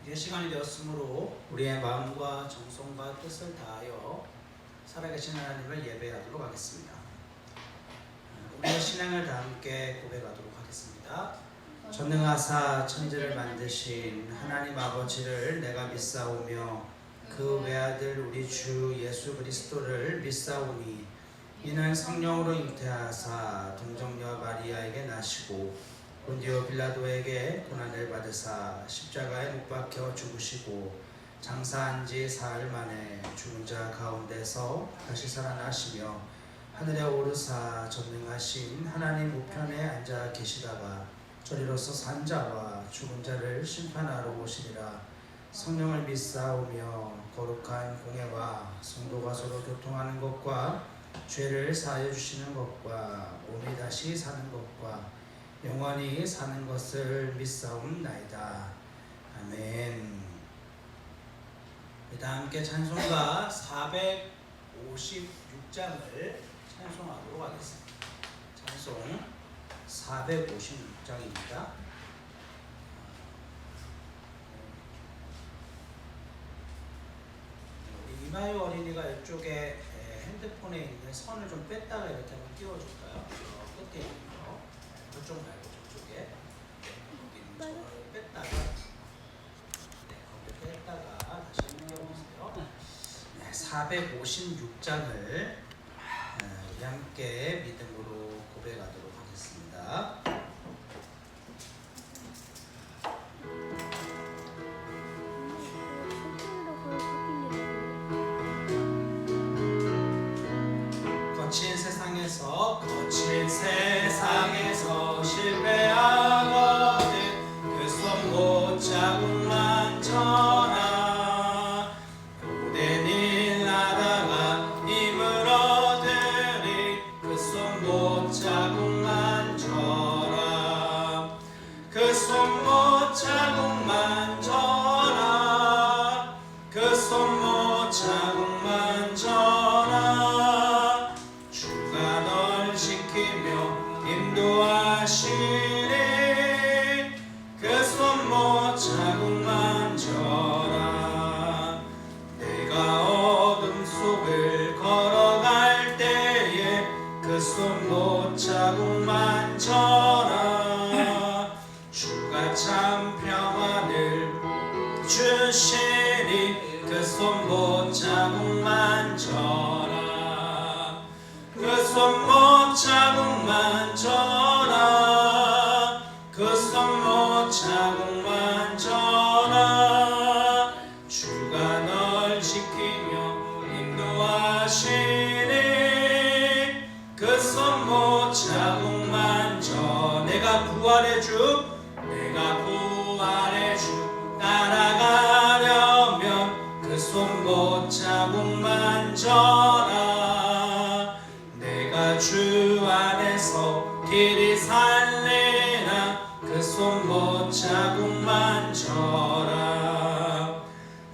이제 시간이 되었으므로 우리의 마음과 정성과 뜻을 다하여 살아계신 하나님을 예배하도록 하겠습니다. 우리의 신앙을 다 함께 고백하도록 하겠습니다. 전능하사 천지를 만드신 하나님 아버지를 내가 믿사오며 그 외아들 우리 주 예수 그리스도를 믿사오니 이는 성령으로 잉태하사 동정녀 마리아에게 나시고 본디오 빌라도에게 고난을 받으사 십자가에 못 박혀 죽으시고 장사한 지 사흘 만에 죽은 자 가운데서 다시 살아나시며 하늘에 오르사 전능하신 하나님 우편에 앉아 계시다가 저리로서 산 자와 죽은 자를 심판하러 오시리라. 성령을 믿사오며 거룩한 공예와 성도가 서로 교통하는 것과 죄를 사하여 주시는 것과 몸이 다시 사는 것과 영원히 사는 것을 믿사옵나이다. 아멘. 다 함께 찬송가 456장을 찬송하도록 하겠습니다. 찬송 456장입니다. 우리 이마유 어린이가 이쪽에 핸드폰에 있는 선을 좀 뺐다가 이렇게 한번 띄워줄까요? 끝에 있는 거. 그쪽 말고 저쪽에 여기 뺐다가 거기 뺐다가 다시 띄워보세요. 456장을 우리 함께 믿음으로 고백하도록 하겠습니다. 거친 세상에서 실패하거든 그 손 못 자국만 쳐라. 모든 일 하다가 힘을 얻으리 그 손 못 자국만 쳐라. 그 손 못 자국만 쳐라. 그 손 못 자국만 쳐라. 주가 널 지키며 인도하시리. 그 손 못 자국만 쳐라. 내가 어둠 속을 걸어갈 때에 그 손 못 자국만 쳐라. 주가 참 평안을 주시니 그 손 못 자국만 쳐라. 그 손 못 자국만 쳐라. 그 손 못 자국만 쳐라. 주가 널 지키며 인도하시니 그 손 못 자국만 쳐. 내가 부활의 주 따라가려면 그 손 못 자국만 쳐라. 내가 주 안에서 길이 살리라. 그 손 못 자국만 쳐라.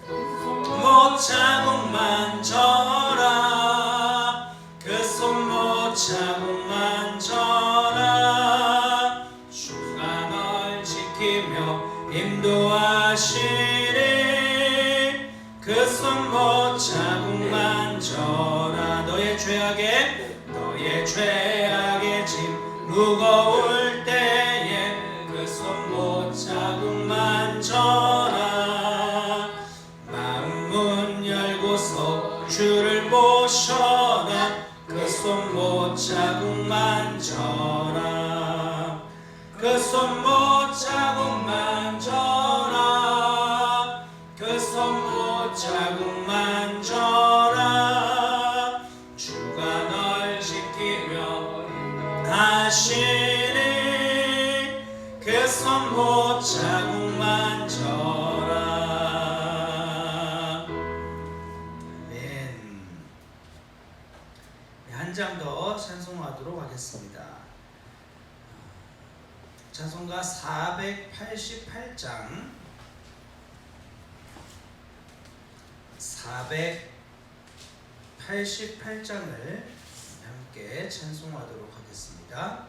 못 자국만 쳐라. 그 손 못 자국만 쳐라. 주가 널 지키며 인도하시리. 그 손 못 자국만 쳐라. 너의 죄악의 짐 무거울 때에 그 손 못 자국만 쳐라. 마음 문 열고서 주를 모셔라. 그 손 못 자국만 쳐라. 그 손 못 자국만 쳐라. 그 손 못 자국만 쳐라. 주가 널 지키며 하시니 그 손 못 자국만 쳐라. 아멘. 한 장 더 찬송하도록 하겠습니다. 찬송가 488장 488장을 함께 찬송하도록 하겠습니다.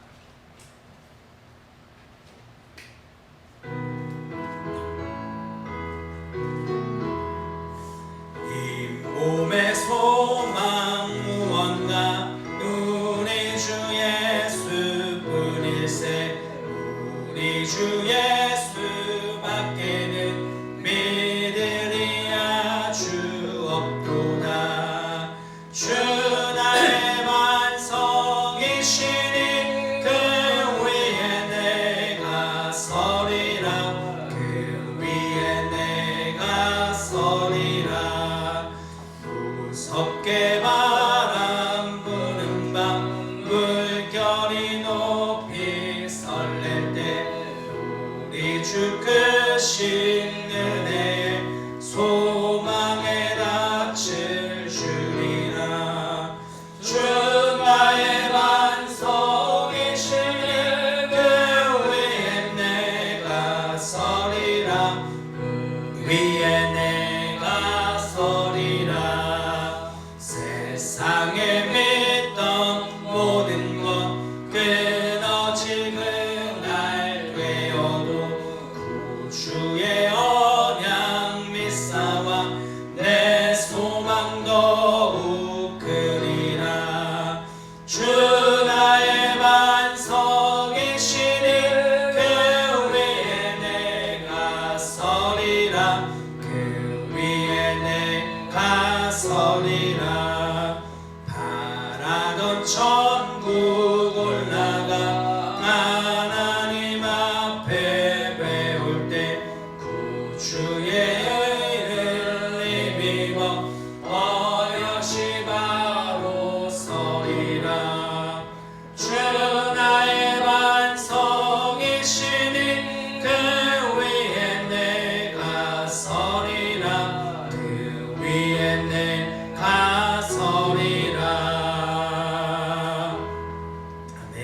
우리 주 크신 은혜 소망의 낯을 주리라. 주 나의 반석이시니 그 위에 내가 서리라. 위에 내가 서리라. 세상에 믿던 모든 것 끊어질 그날 되어도 구주의 언약 믿사와 내 소망 더욱 크리라. 주 나의 반석이시니 그 위에 내가 서리라. 그 위에 내가 서리라. 바라던 천국 올라가 하나님 앞에 배울 때 구주의 의를 입어 어여시 바로 서리라. 주 나의 반석이시니 그 위에 내가 서리라. 그 위에 내가 서리라. 아멘.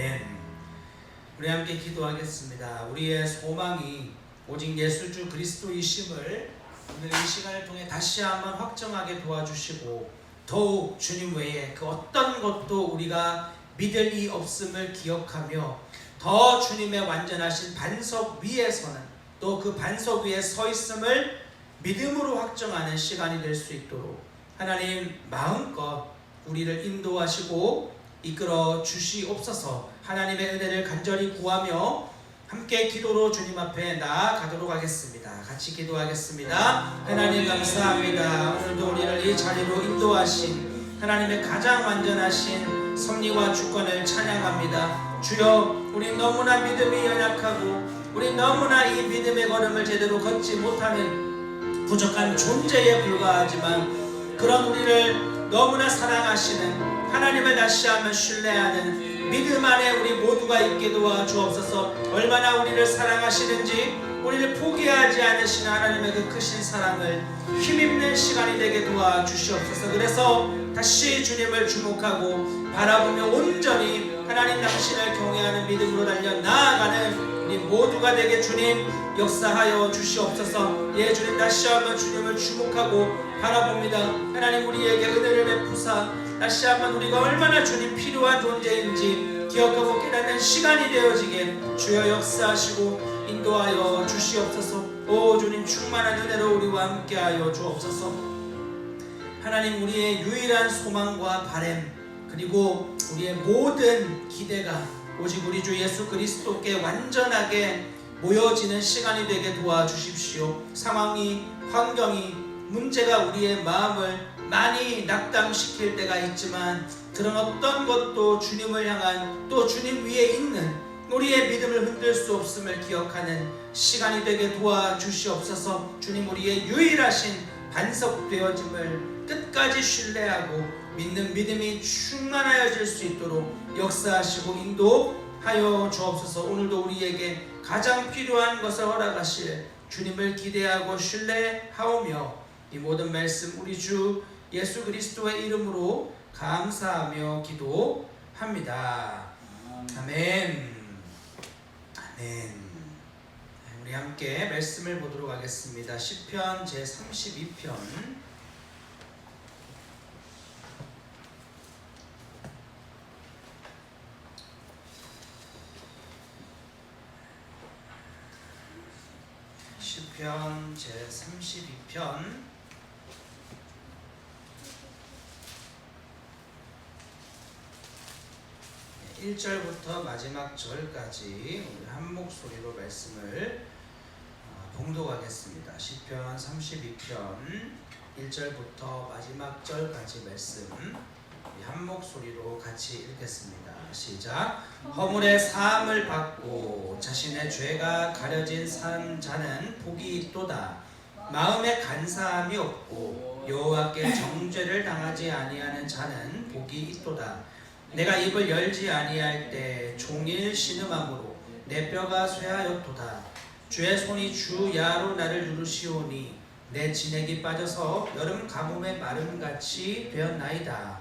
우리 함께 기도하겠습니다. 우리의 소망이 오직 예수 그리스도이심을 오늘 이 시간을 통해 다시 한번 확정하게 도와주시고, 더욱 주님 외에 그 어떤 것도 우리가 믿을 이 없음을 기억하며 더 주님의 완전하신 반석 위에 서는, 또 그 반석 위에 서 있음을 믿음으로 확정하는 시간이 될 수 있도록 하나님 마음껏 우리를 인도하시고 이끌어 주시옵소서. 하나님의 은혜를 간절히 구하며 함께 기도로 주님 앞에 나아가도록 하겠습니다. 같이 기도하겠습니다. 하나님 감사합니다. 오늘도 우리를 이 자리로 인도하신 하나님의 가장 완전하신 섭리와 주권을 찬양합니다. 주여, 우리 너무나 믿음이 연약하고 우리 너무나 이 믿음의 걸음을 제대로 걷지 못하는 부족한 존재에 불과하지만, 그런 우리를 너무나 사랑하시는 하나님을 다시 한번 신뢰하는 믿음 안에 우리 모두가 있게 도와주옵소서. 얼마나 우리를 사랑하시는지, 우리를 포기하지 않으시는 하나님의 그 크신 사랑을 힘입는 시간이 되게 도와주시옵소서. 그래서 다시 주님을 주목하고 바라보며 온전히 하나님 당신을 경외하는 믿음으로 달려 나아가는 우리 모두가 되게 주님 역사하여 주시옵소서. 예, 주님 다시 한번 주님을 주목하고 바라봅니다. 하나님 우리에게 은혜를 베푸사 다시 한번 우리가 얼마나 주님 필요한 존재인지 기억하고 깨닫는 시간이 되어지게 주여 역사하시고 인도하여 주시옵소서. 오 주님 충만한 은혜로 우리와 함께하여 주옵소서. 하나님 우리의 유일한 소망과 바램 그리고 우리의 모든 기대가 오직 우리 주 예수 그리스도께 완전하게 모여지는 시간이 되게 도와주십시오. 상황이, 환경이, 문제가 우리의 마음을 많이 낙담시킬 때가 있지만, 그런 어떤 것도 주님을 향한, 또 주님 위에 있는 우리의 믿음을 흔들 수 없음을 기억하는 시간이 되게 도와주시옵소서. 주님 우리의 유일하신 반석 되어짐을 끝까지 신뢰하고 믿는 믿음이 충만하여질 수 있도록 역사하시고 인도하여 주옵소서. 오늘도 우리에게 가장 필요한 것을 허락하실 주님을 기대하고 신뢰하오며 이 모든 말씀 우리 주 예수 그리스도의 이름으로 감사하며 기도합니다. 아멘. 아멘. 우리 함께 말씀을 보도록 하겠습니다. 시편 제32편 32편 1절부터 마지막 절까지 우리 한 목소리로 말씀을 봉독하겠습니다. 시편 32편 1절부터 마지막 절까지 말씀 한 목소리로 같이 읽겠습니다. 시작. 허물의 사함을 받고 자신의 죄가 가려진 자는 복이 있도다. 마음에 간사함이 없고 여호와께 정죄를 당하지 아니하는 자는 복이 있도다. 내가 입을 열지 아니할 때 종일 신음함으로 내 뼈가 쇠하였도다. 주의 손이 주야로 나를 누르시오니 내 진액이 빠져서 여름 가뭄의 마름같이 되었나이다.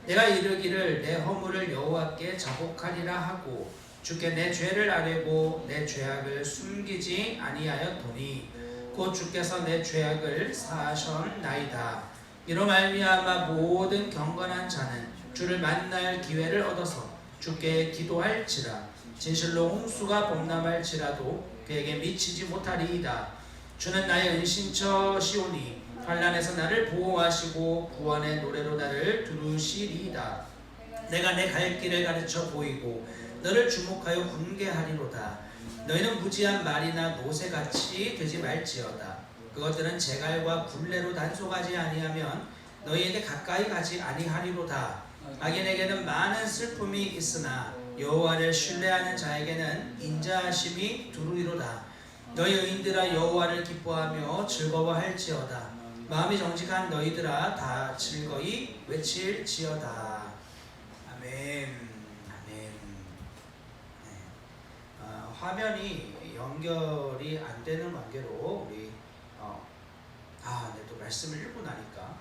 내가 이르기를 내 허물을 여호와께 자복하리라 하고 주께 내 죄를 아뢰고 내 죄악을 숨기지 아니하였더니 곧 주께서 내 죄악을 사하셨나이다. 이로 말미암아 모든 경건한 자는 주를 만날 기회를 얻어서 주께 기도할지라. 진실로 홍수가 범람할지라도 그에게 미치지 못하리이다. 주는 나의 은신처시오니 환난에서 나를 보호하시고 구원의 노래로 나를 두르시리이다. 내가 내 갈 길을 가르쳐 보이고 너를 주목하여 훈계하리로다. 너희는 무지한 말이나 노새같이 되지 말지어다. 그것들은 제갈과 굴레로 단속하지 아니하면 너희에게 가까이 가지 아니하리로다. 악인에게는 많은 슬픔이 있으나 여호와를 신뢰하는 자에게는 인자하심이 두루리로다. 너희 의인들아 여호와를 기뻐하며 즐거워할지어다. 마음이 정직한 너희들아 다 즐거이 외칠지어다. 아멘. 아멘. 네. 화면이 연결이 안 되는 관계로 우리 네, 또 말씀을 읽고 나니까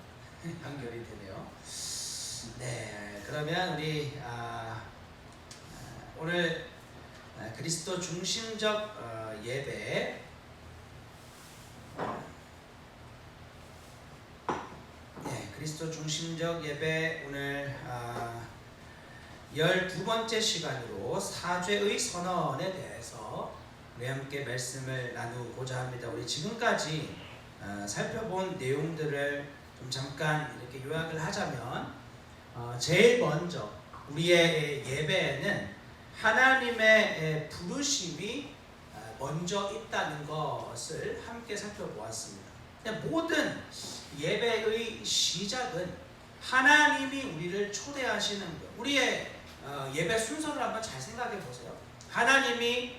연결이 되네요. 네, 그러면 우리 오늘 그리스도 중심적 예배, 그리스도 중심적 예배 오늘 12번째 시간으로 사죄의 선언에 대해서 우리 함께 말씀을 나누고자 합니다. 우리 지금까지 살펴본 내용들을 좀 잠깐 이렇게 요약을 하자면 제일 먼저 우리의 예배에는 하나님의 부르심이 먼저 있다는 것을 함께 살펴보았습니다. 모든 예배의 시작은 하나님이 우리를 초대하시는 것. 우리의 예배 순서를 한번 잘 생각해 보세요. 하나님이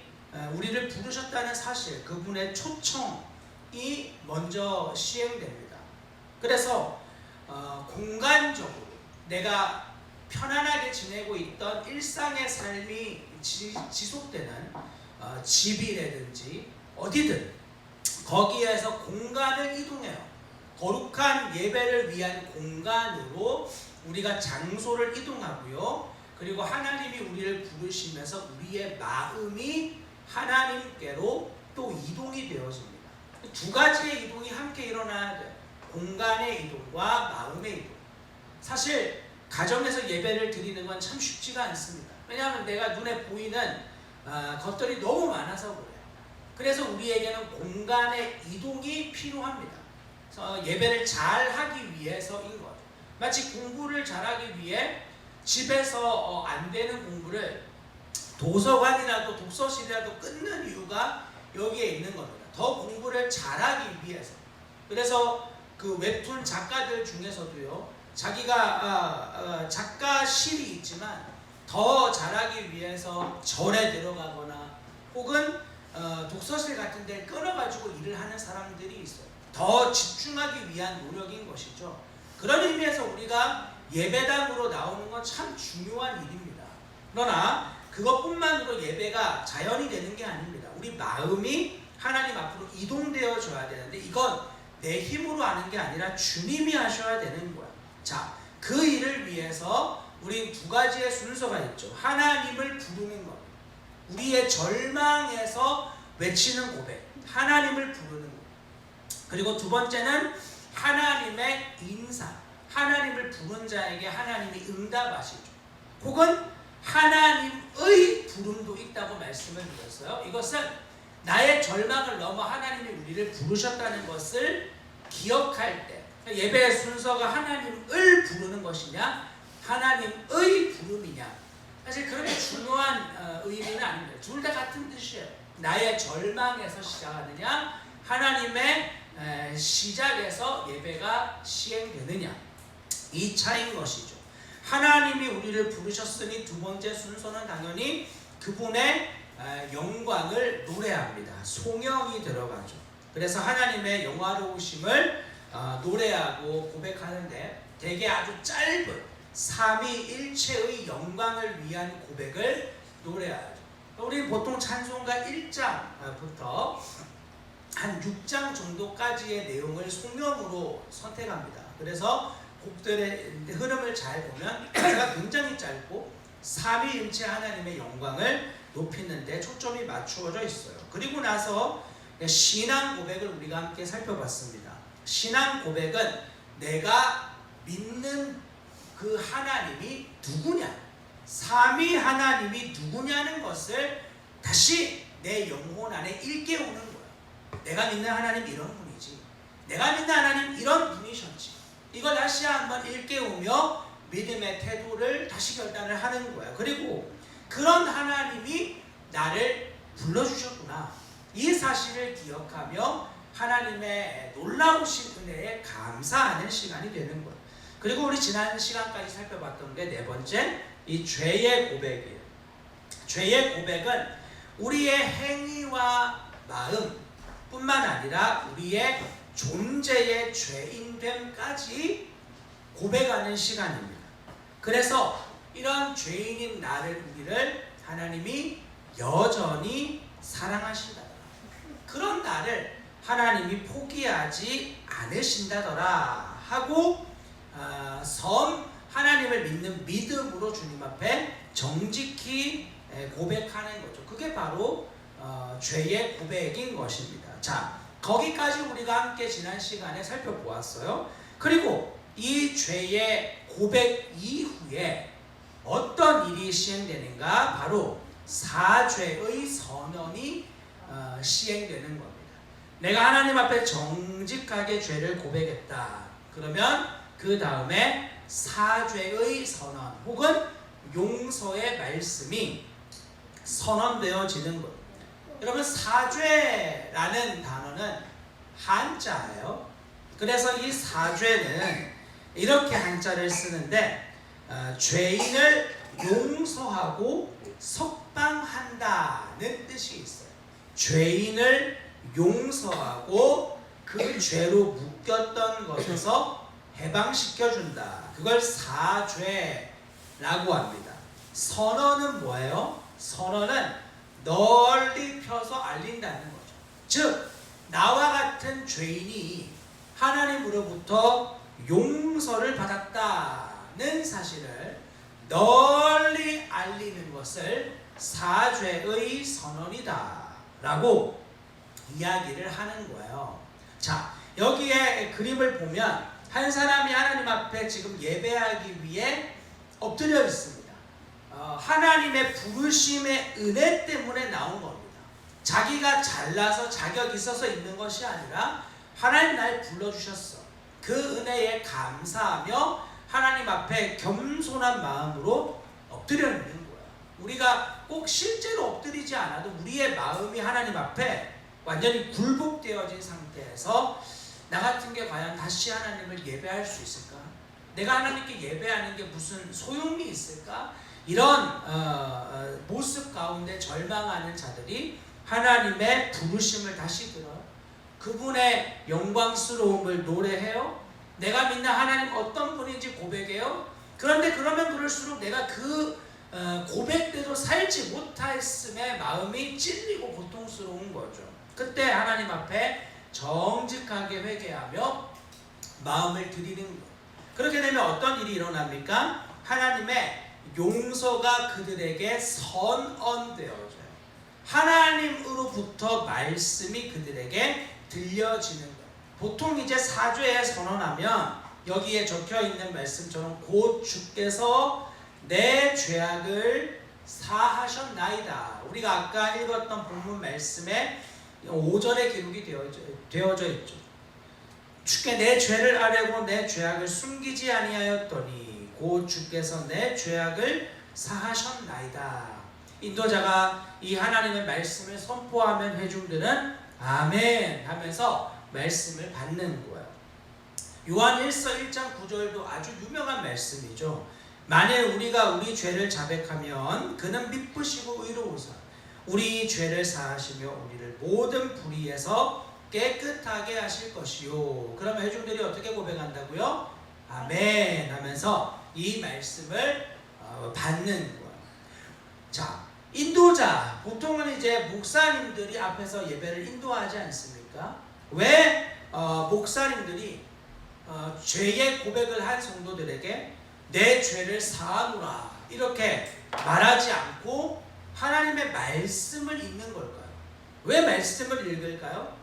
우리를 부르셨다는 사실, 그분의 초청이 먼저 시행됩니다. 그래서 공간적으로 내가 편안하게 지내고 있던 일상의 삶이 지속되는 집이라든지 어디든 거기에서 공간을 이동해요. 거룩한 예배를 위한 공간으로 우리가 장소를 이동하고요. 그리고 하나님이 우리를 부르시면서 우리의 마음이 하나님께로 또 이동이 되어집니다. 두 가지의 이동이 함께 일어나야 돼요. 공간의 이동과 마음의 이동. 사실 가정에서 예배를 드리는 건 참 쉽지가 않습니다. 왜냐하면 내가 눈에 보이는 것들이 너무 많아서 그래요. 그래서 우리에게는 공간의 이동이 필요합니다. 그래서 예배를 잘 하기 위해서인 거죠. 마치 공부를 잘하기 위해 집에서 안 되는 공부를 도서관이라도 독서실이라도 끊는 이유가 여기에 있는 겁니다. 더 공부를 잘하기 위해서. 그래서 그 웹툰 작가들 중에서도요, 자기가 작가실이 있지만 더 잘하기 위해서 절에 들어가거나 혹은 독서실 같은 데 끊어가지고 일을 하는 사람들이 있어요. 더 집중하기 위한 노력인 것이죠. 그런 의미에서 우리가 예배당으로 나오는 건 참 중요한 일입니다. 그러나 그것뿐만으로 예배가 자연이 되는 게 아닙니다. 우리 마음이 하나님 앞으로 이동되어져야 되는데 이건 내 힘으로 하는 게 아니라 주님이 하셔야 되는 거야. 자, 그 일을 위해서 우린 두 가지의 순서가 있죠. 하나님을 부르는 것, 우리의 절망에서 외치는 고백, 하나님을 부르는 것. 그리고 두 번째는 하나님의 인사, 하나님을 부른 자에게 하나님이 응답하시죠. 혹은 하나님의 부름도 있다고 말씀을 드렸어요. 이것은 나의 절망을 넘어 하나님이 우리를 부르셨다는 것을 기억할 때, 예배의 순서가 하나님을 부르는 것이냐 하나님의 부름이냐, 사실 그렇게 중요한 의미는 아닙니다. 둘 다 같은 뜻이에요. 나의 절망에서 시작하느냐 하나님의 시작에서 예배가 시행되느냐, 이 차이인 것이죠. 하나님이 우리를 부르셨으니 두 번째 순서는 당연히 그분의 영광을 노래합니다. 송영이 들어가죠. 그래서 하나님의 영화로우심을 노래하고 고백하는데 대개 아주 짧은 삼위일체의 영광을 위한 고백을 노래하죠. 우리 보통 찬송가 1장부터 한 6장 정도까지의 내용을 송명으로 선택합니다. 그래서 곡들의 흐름을 잘 보면 가사가 굉장히 짧고 삼위일체 하나님의 영광을 높이는 데 초점이 맞추어져 있어요. 그리고 나서 신앙 고백을 우리가 함께 살펴봤습니다. 신앙 고백은 내가 믿는 그 하나님이 누구냐, 삼위 하나님이 누구냐는 것을 다시 내 영혼 안에 일깨우는 거야. 내가 믿는 하나님 이런 분이지, 내가 믿는 하나님 이런 분이셨지, 이걸 다시 한번 일깨우며 믿음의 태도를 다시 결단을 하는 거야. 그리고 그런 하나님이 나를 불러주셨구나, 이 사실을 기억하며 하나님의 놀라우신 은혜에 감사하는 시간이 되는 거예요. 그리고 우리 지난 시간까지 살펴봤던 게 네 번째, 이 죄의 고백이에요. 죄의 고백은 우리의 행위와 마음 뿐만 아니라 우리의 존재의 죄인됨까지 고백하는 시간입니다. 그래서 이런 죄인인 우리를 하나님이 여전히 사랑하신다더라, 그런 나를 하나님이 포기하지 않으신다더라 하고 하나님을 믿는 믿음으로 주님 앞에 정직히 고백하는 거죠. 그게 바로 죄의 고백인 것입니다. 자, 거기까지 우리가 함께 지난 시간에 살펴보았어요. 그리고 이 죄의 고백 이후에 어떤 일이 시행되는가? 바로 사죄의 선언이 시행되는 겁니다. 내가 하나님 앞에 정직하게 죄를 고백했다. 그러면 그 다음에 사죄의 선언 혹은 용서의 말씀이 선언되어지는 것. 여러분, 사죄라는 단어는 한자예요. 그래서 이 사죄는 이렇게 한자를 쓰는데 죄인을 용서하고 석방한다는 뜻이 있어요. 죄인을 용서하고 그 죄로 묶였던 것에서 해방시켜준다. 그걸 사죄라고 합니다. 선언은 뭐예요? 선언은 널리 펴서 알린다는 거죠. 즉, 나와 같은 죄인이 하나님으로부터 용서를 받았다는 사실을 널리 알리는 것을 사죄의 선언이다 라고 이야기를 하는 거예요. 자, 여기에 그림을 보면 한 사람이 하나님 앞에 지금 예배하기 위해 엎드려 있습니다. 하나님의 부르심의 은혜 때문에 나온 겁니다. 자기가 잘나서 자격 있어서 있는 것이 아니라 하나님 날 불러주셨어. 그 은혜에 감사하며 하나님 앞에 겸손한 마음으로 엎드려 있는 거야. 우리가 꼭 실제로 엎드리지 않아도 우리의 마음이 하나님 앞에 완전히 굴복되어진 상태에서 나 같은 게 과연 다시 하나님을 예배할 수 있을까? 내가 하나님께 예배하는 게 무슨 소용이 있을까? 이런 모습 가운데 절망하는 자들이 하나님의 부르심을 다시 들어 그분의 영광스러움을 노래해요. 내가 믿는 하나님 어떤 분인지 고백해요. 그런데 그러면 그럴수록 내가 그 고백대로 살지 못했음에 마음이 찔리고 고통스러운 거죠. 그때 하나님 앞에 정직하게 회개하며 마음을 드리는 것. 그렇게 되면 어떤 일이 일어납니까? 하나님의 용서가 그들에게 선언되어져요. 하나님으로부터 말씀이 그들에게 들려지는 거예요. 보통 이제 사죄에 선언하면 여기에 적혀있는 말씀처럼 곧 주께서 내 죄악을 사하셨나이다. 우리가 아까 읽었던 본문 말씀에 5절에 기록이 되어져 있죠. 주께 내 죄를 아뢰고 내 죄악을 숨기지 아니하였더니 곧 주께서 내 죄악을 사하셨나이다. 인도자가 이 하나님의 말씀을 선포하면 회중들은 아멘 하면서 말씀을 받는 거예요. 요한 1서 1장 9절도 아주 유명한 말씀이죠. 만일 우리가 우리 죄를 자백하면 그는 미쁘시고 의로우사 우리 죄를 사하시며 우리를 모든 불의에서 깨끗하게 하실 것이요. 그러면 회중들이 어떻게 고백한다고요? 아멘 하면서 이 말씀을 받는 거예요. 자, 인도자, 보통은 이제 목사님들이 앞에서 예배를 인도하지 않습니까? 왜 목사님들이 죄의 고백을 한 성도들에게 내 죄를 사하노라 이렇게 말하지 않고 하나님의 말씀을 읽는 걸까요? 왜 말씀을 읽을까요?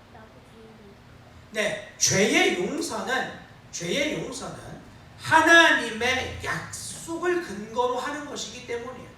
네, 죄의 용서는 하나님의 약속을 근거로 하는 것이기 때문이에요.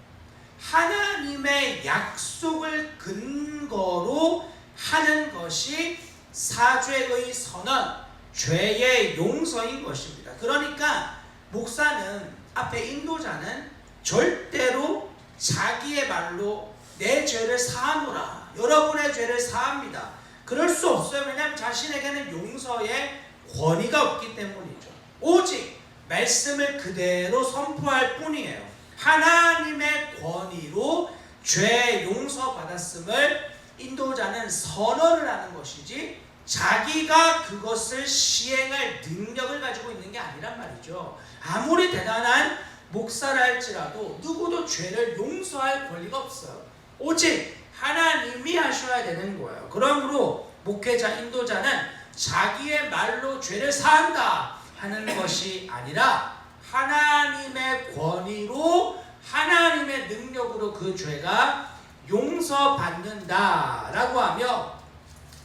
하나님의 약속을 근거로 하는 것이 사죄의 선언, 죄의 용서인 것입니다. 그러니까 목사는, 앞에 인도자는 절대로 자기의 말로 내 죄를 사하노라, 여러분의 죄를 사합니다, 그럴 수 없어요. 왜냐하면 자신에게는 용서의 권위가 없기 때문이죠. 오직 말씀을 그대로 선포할 뿐이에요. 하나님의 권위로 죄 용서받았음을 인도자는 선언을 하는 것이지 자기가 그것을 시행할 능력을 가지고 있는 게 아니란 말이죠. 아무리 대단한 목사라 할지라도 누구도 죄를 용서할 권리가 없어요. 오직 하나님이 하셔야 되는 거예요. 그러므로 목회자, 인도자는 자기의 말로 죄를 사한다 하는 것이 아니라 하나님의 권위로, 하나님의 능력으로 그 죄가 용서받는다라고 하며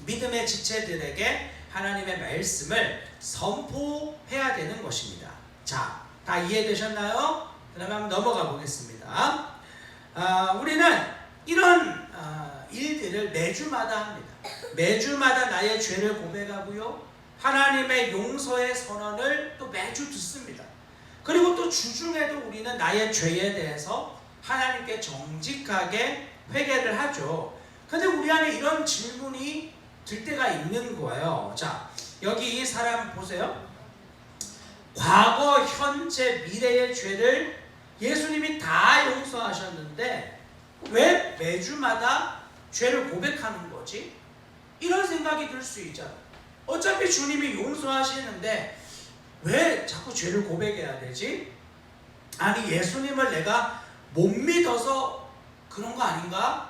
믿음의 지체들에게 하나님의 말씀을 선포해야 되는 것입니다. 자, 다 이해되셨나요? 그러면 한번 넘어가 보겠습니다. 우리는 이런 일들을 매주마다 합니다. 매주마다 나의 죄를 고백하고요, 하나님의 용서의 선언을 또 매주 듣습니다. 그리고 또 주중에도 우리는 나의 죄에 대해서 하나님께 정직하게 회개를 하죠. 근데 우리 안에 이런 질문이 들 때가 있는 거예요. 자, 여기 이 사람 보세요. 과거, 현재, 미래의 죄를 예수님이 다 용서하셨는데 왜 매주마다 죄를 고백하는 거지? 이런 생각이 들 수 있잖아요. 어차피 주님이 용서하시는데 왜 자꾸 죄를 고백해야 되지? 아니, 예수님을 내가 못 믿어서 그런 거 아닌가?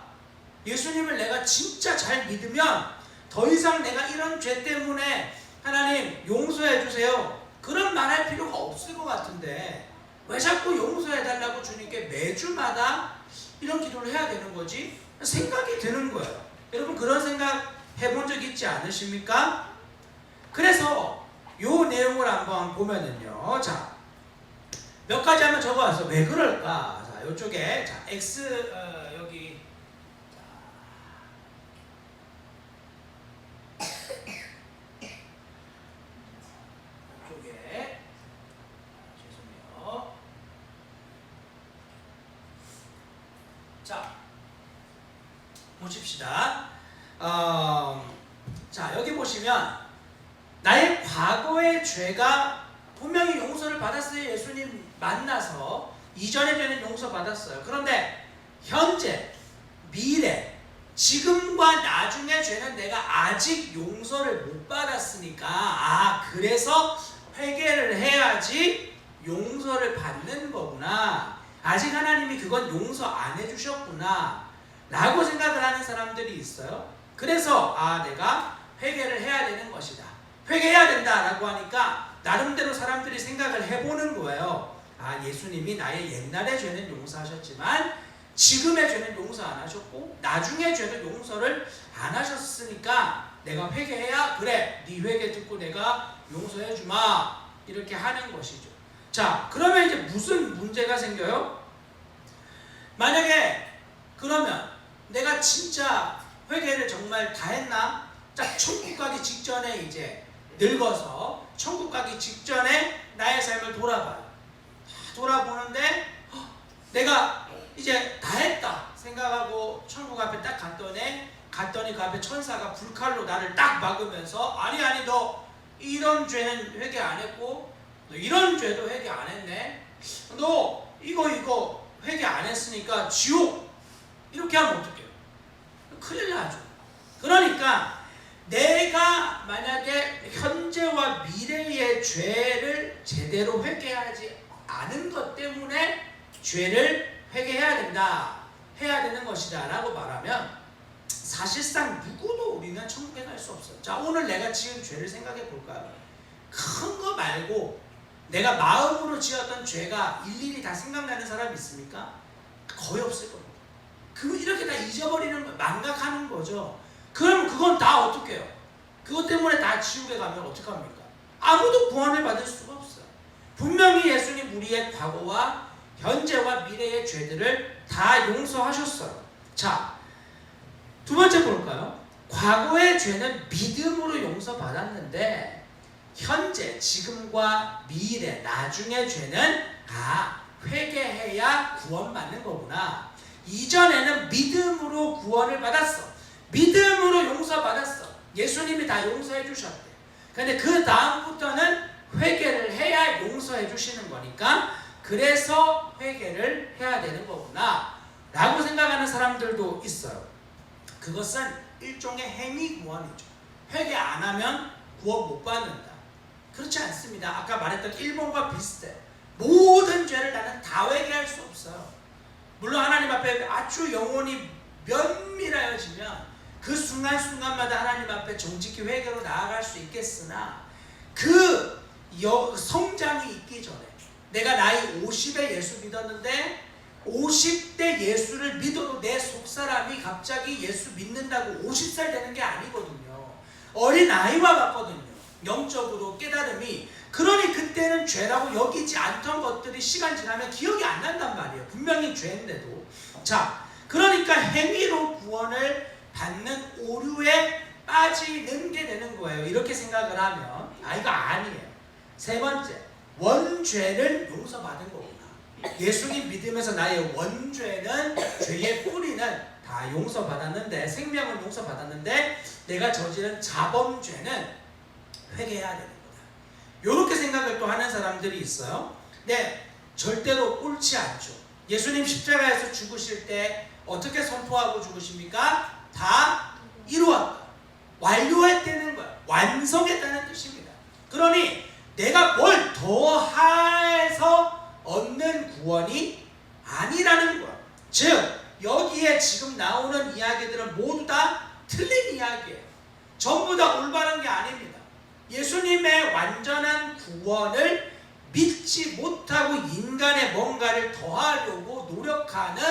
예수님을 내가 진짜 잘 믿으면 더 이상 내가 이런 죄 때문에 하나님 용서해 주세요, 그런 말 할 필요가 없을 것 같은데 왜 자꾸 용서해 달라고 주님께 매주마다 이런 기도를 해야 되는 거지? 생각이 드는 거예요. 여러분, 그런 생각 해본 적 있지 않으십니까? 그래서 요 내용을 한번 보면은요, 자, 몇 가지 한번 적어왔어. 왜 그럴까? 자, 요쪽에, 자, X, 여기, 이쪽에, 죄송해요. 자, 보십시다. 자, 여기 보시면 나의 과거의 죄가 분명히 용서를 받았어요. 예수님 만나서 이전의 죄는 용서받았어요. 그런데 현재, 미래, 지금과 나중의 죄는 내가 아직 용서를 못 받았으니까 그래서 회개를 해야지 용서를 받는 거구나, 아직 하나님이 그건 용서 안 해주셨구나 라고 생각을 하는 사람들이 있어요. 그래서 내가 회개를 해야 되는 것이다, 회개해야 된다라고 하니까 나름대로 사람들이 생각을 해보는 거예요. 예수님이 나의 옛날의 죄는 용서하셨지만 지금의 죄는 용서 안 하셨고 나중의 죄는 용서를 안 하셨으니까 내가 회개해야, 그래, 네 회개 듣고 내가 용서해 주마, 이렇게 하는 것이죠. 자, 그러면 이제 무슨 문제가 생겨요? 만약에 그러면 내가 진짜 회개를 정말 다 했나? 자, 천국 가기 직전에, 이제 늙어서 천국 가기 직전에 나의 삶을 돌아봐요. 돌아보는데 내가 이제 다 했다 생각하고 천국 앞에 딱 갔더니 그 앞에 천사가 불칼로 나를 딱 막으면서 아니 너 이런 죄는 회개 안 했고 너 이런 죄도 회개 안 했네, 너 이거 회개 안 했으니까 지옥, 이렇게 하면 어떡해요? 큰일 나죠. 그러니까 내가 만약에 현재와 미래의 죄를 제대로 회개하지 않은 것 때문에 죄를 회개해야 된다 해야 되는 것이다 라고 말하면 사실상 누구도 우리는 천국에 갈 수 없어요. 자, 오늘 내가 지은 죄를 생각해 볼까요? 큰 거 말고 내가 마음으로 지었던 죄가 일일이 다 생각나는 사람이 있습니까? 거의 없을 겁니다. 이렇게 다 잊어버리는, 망각하는 거죠. 그럼 그건 다 어떻게 해요? 그것 때문에 다 지옥에 가면 어떡합니까? 아무도 구원을 받을 수가 없어요. 분명히 예수님 우리의 과거와 현재와 미래의 죄들을 다 용서하셨어요. 자, 두 번째 볼까요? 과거의 죄는 믿음으로 용서받았는데 현재, 지금과 미래, 나중의 죄는 회개해야 구원받는 거구나. 이전에는 믿음으로 구원을 받았어. 믿음으로 용서받았어. 예수님이 다 용서해 주셨대. 근데 그 다음부터는 회개를 해야 용서해 주시는 거니까 그래서 회개를 해야 되는 거구나 라고 생각하는 사람들도 있어요. 그것은 일종의 행위 구원이죠. 회개 안 하면 구원 못 받는다. 그렇지 않습니다. 아까 말했던 1번과 비슷해. 모든 죄를 나는 다 회개할 수 없어요. 물론 하나님 앞에 아주 영혼이 면밀하여지면 그 순간순간마다 하나님 앞에 정직히 회개로 나아갈 수 있겠으나 그 성장이 있기 전에 내가 나이 50에 예수 믿었는데 50대 예수를 믿어도 내 속사람이 갑자기 예수 믿는다고 50살 되는 게 아니거든요. 어린 아이와 같거든요. 영적으로 깨달음이. 그러니 그때는 죄라고 여기지 않던 것들이 시간 지나면 기억이 안 난단 말이에요. 분명히 죄인데도. 자, 그러니까 행위로 구원을 받는 오류에 빠지는 게 되는 거예요. 이렇게 생각을 하면 이거 아니에요. 세 번째, 원죄는 용서받은 거구나. 예수님 믿으면서 나의 원죄는, 죄의 뿌리는 다 용서받았는데, 생명을 용서받았는데 내가 저지른 자범죄는 회개해야 되는 거다. 이렇게 생각을 또 하는 사람들이 있어요. 네, 절대로 옳지 않죠. 예수님 십자가에서 죽으실 때 어떻게 선포하고 죽으십니까? 다 이루었다. 완료했다는 거야. 완성했다는 뜻입니다. 그러니 내가 뭘 더해서 얻는 구원이 아니라는 거야. 즉 여기에 지금 나오는 이야기들은 모두 다 틀린 이야기예요. 전부 다 올바른 게 아닙니다. 예수님의 완전한 구원을 믿지 못하고 인간의 뭔가를 더하려고 노력하는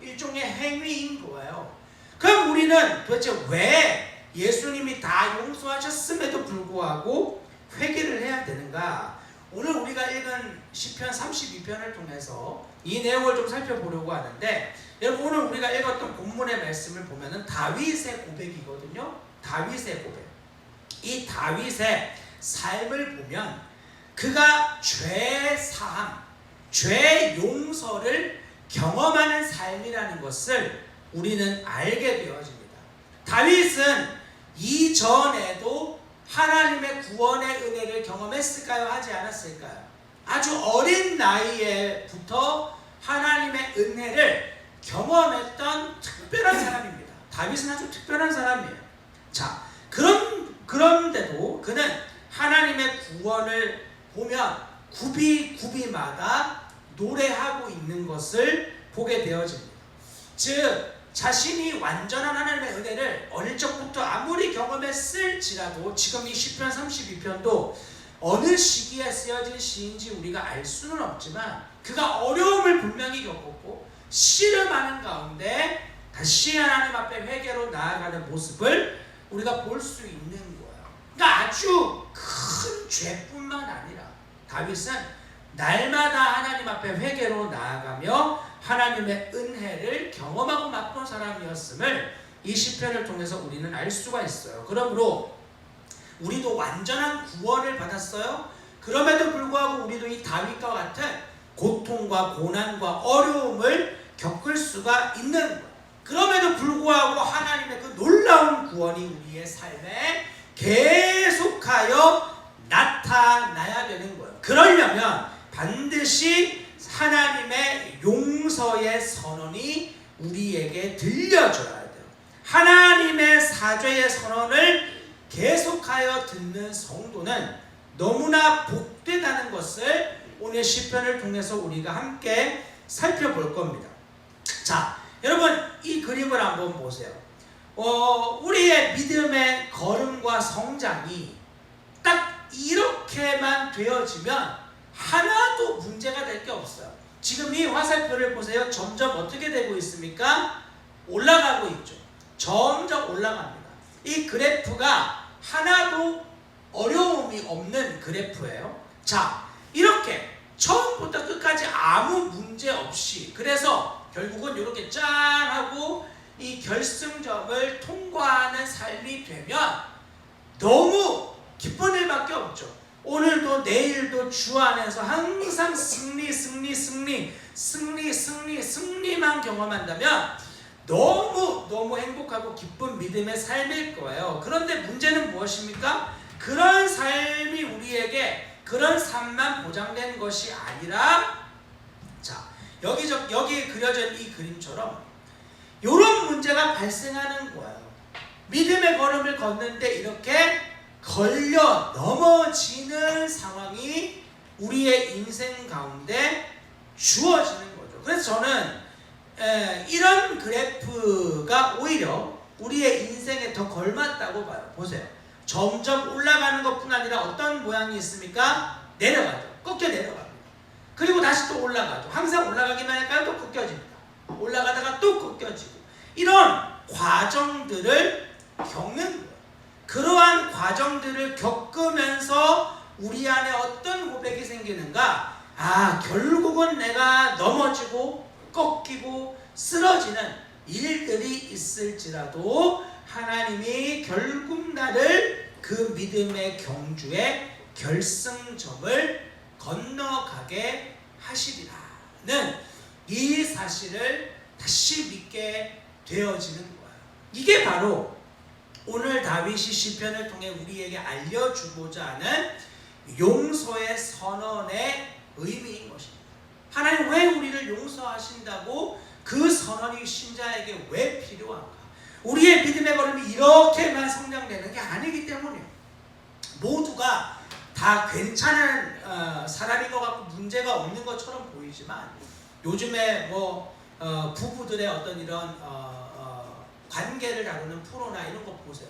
일종의 행위인 거예요. 그럼 우리는 도대체 왜 예수님이 다 용서하셨음에도 불구하고 회개를 해야 되는가? 오늘 우리가 읽은 시편 32편을 통해서 이 내용을 좀 살펴보려고 하는데, 여러분 오늘 우리가 읽었던 본문의 말씀을 보면은 다윗의 고백이거든요. 다윗의 고백. 이 다윗의 삶을 보면 그가 죄 사함, 죄 용서를 경험하는 삶이라는 것을 우리는 알게 되어집니다. 다윗은 이전에도 하나님의 구원의 은혜를 경험했을까요? 하지 않았을까요? 아주 어린 나이에부터 하나님의 은혜를 경험했던 특별한 사람입니다. 다윗은 아주 특별한 사람이에요. 자, 그런데도 그는 하나님의 구원을 보면 굽이마다 노래하고 있는 것을 보게 되어집니다. 즉 자신이 완전한 하나님의 은혜를 어릴 적부터 아무리 경험했을지라도 지금 이 시편 32편도 어느 시기에 쓰여진 시인지 우리가 알 수는 없지만 그가 어려움을 분명히 겪었고 씨름하는 가운데 다시 하나님 앞에 회개로 나아가는 모습을 우리가 볼 수 있는 거예요. 그러니까 아주 큰 죄뿐만 아니라 다윗은 날마다 하나님 앞에 회개로 나아가며 하나님의 은혜를 경험하고 맛본 사람이었음을 이 시편을 통해서 우리는 알 수가 있어요. 그러므로 우리도 완전한 구원을 받았어요. 그럼에도 불구하고 우리도 이 다윗과 같은 고통과 고난과 어려움을 겪을 수가 있는 거예요. 그럼에도 불구하고 하나님의 그 놀라운 구원이 우리의 삶에 계속하여 나타나야 되는 거예요. 그러려면 반드시 하나님의 용서의 선언이 우리에게 들려줘야 돼요. 하나님의 사죄의 선언을 계속하여 듣는 성도는 너무나 복되다는 것을 오늘 시편을 통해서 우리가 함께 살펴볼 겁니다. 자, 여러분 이 그림을 한번 보세요. 우리의 믿음의 걸음과 성장이 딱 이렇게만 되어지면 하나도 문제가 될 게 없어요. 지금 이 화살표를 보세요. 점점 어떻게 되고 있습니까? 올라가고 있죠. 점점 올라갑니다. 이 그래프가 하나도 어려움이 없는 그래프예요. 자, 이렇게 처음부터 끝까지 아무 문제 없이, 그래서 결국은 이렇게 짠 하고 이 결승점을 통과하는 삶이 되면 너무 기쁜 일밖에 없죠. 오늘도 내일도 주 안에서 항상 승리만 경험한다면 너무 행복하고 기쁜 믿음의 삶일 거예요. 그런데 문제는 무엇입니까? 그런 삶이 우리에게 그런 삶만 보장된 것이 아니라, 자, 여기 그려져 있는 이 그림처럼 이런 문제가 발생하는 거예요. 믿음의 걸음을 걷는데 이렇게 걸려 넘어지는 상황이 우리의 인생 가운데 주어지는 거죠. 그래서 저는 이런 그래프가 오히려 우리의 인생에 더 걸맞다고 봐요. 보세요. 점점 올라가는 것뿐 아니라 어떤 모양이 있습니까? 내려가죠. 꺾여 내려갑니다. 그리고 다시 또 올라가죠. 항상 올라가기만 할까요? 또 꺾여집니다. 올라가다가 또 꺾여지고, 이런 과정들을 겪는 거예요. 그러한 과정들을 겪으면서 우리 안에 어떤 고백이 생기는가? 결국은 내가 넘어지고 꺾이고 쓰러지는 일들이 있을지라도 하나님이 결국 나를 그 믿음의 경주의 결승점을 건너가게 하시리라는 이 사실을 다시 믿게 되어지는 거예요. 이게 바로 오늘 다윗이 시편을 통해 우리에게 알려주고자 하는 용서의 선언의 의미인 것입니다. 하나님 왜 우리를 용서하신다고, 그 선언이 신자에게 왜 필요한가? 우리의 믿음의 걸음이 이렇게만 성장되는 게 아니기 때문이에요. 모두가 다 괜찮은 사람인 것 같고 문제가 없는 것처럼 보이지만, 요즘에 부부들의 어떤 이런 관계를 다루는 프로나 이런 거 보세요.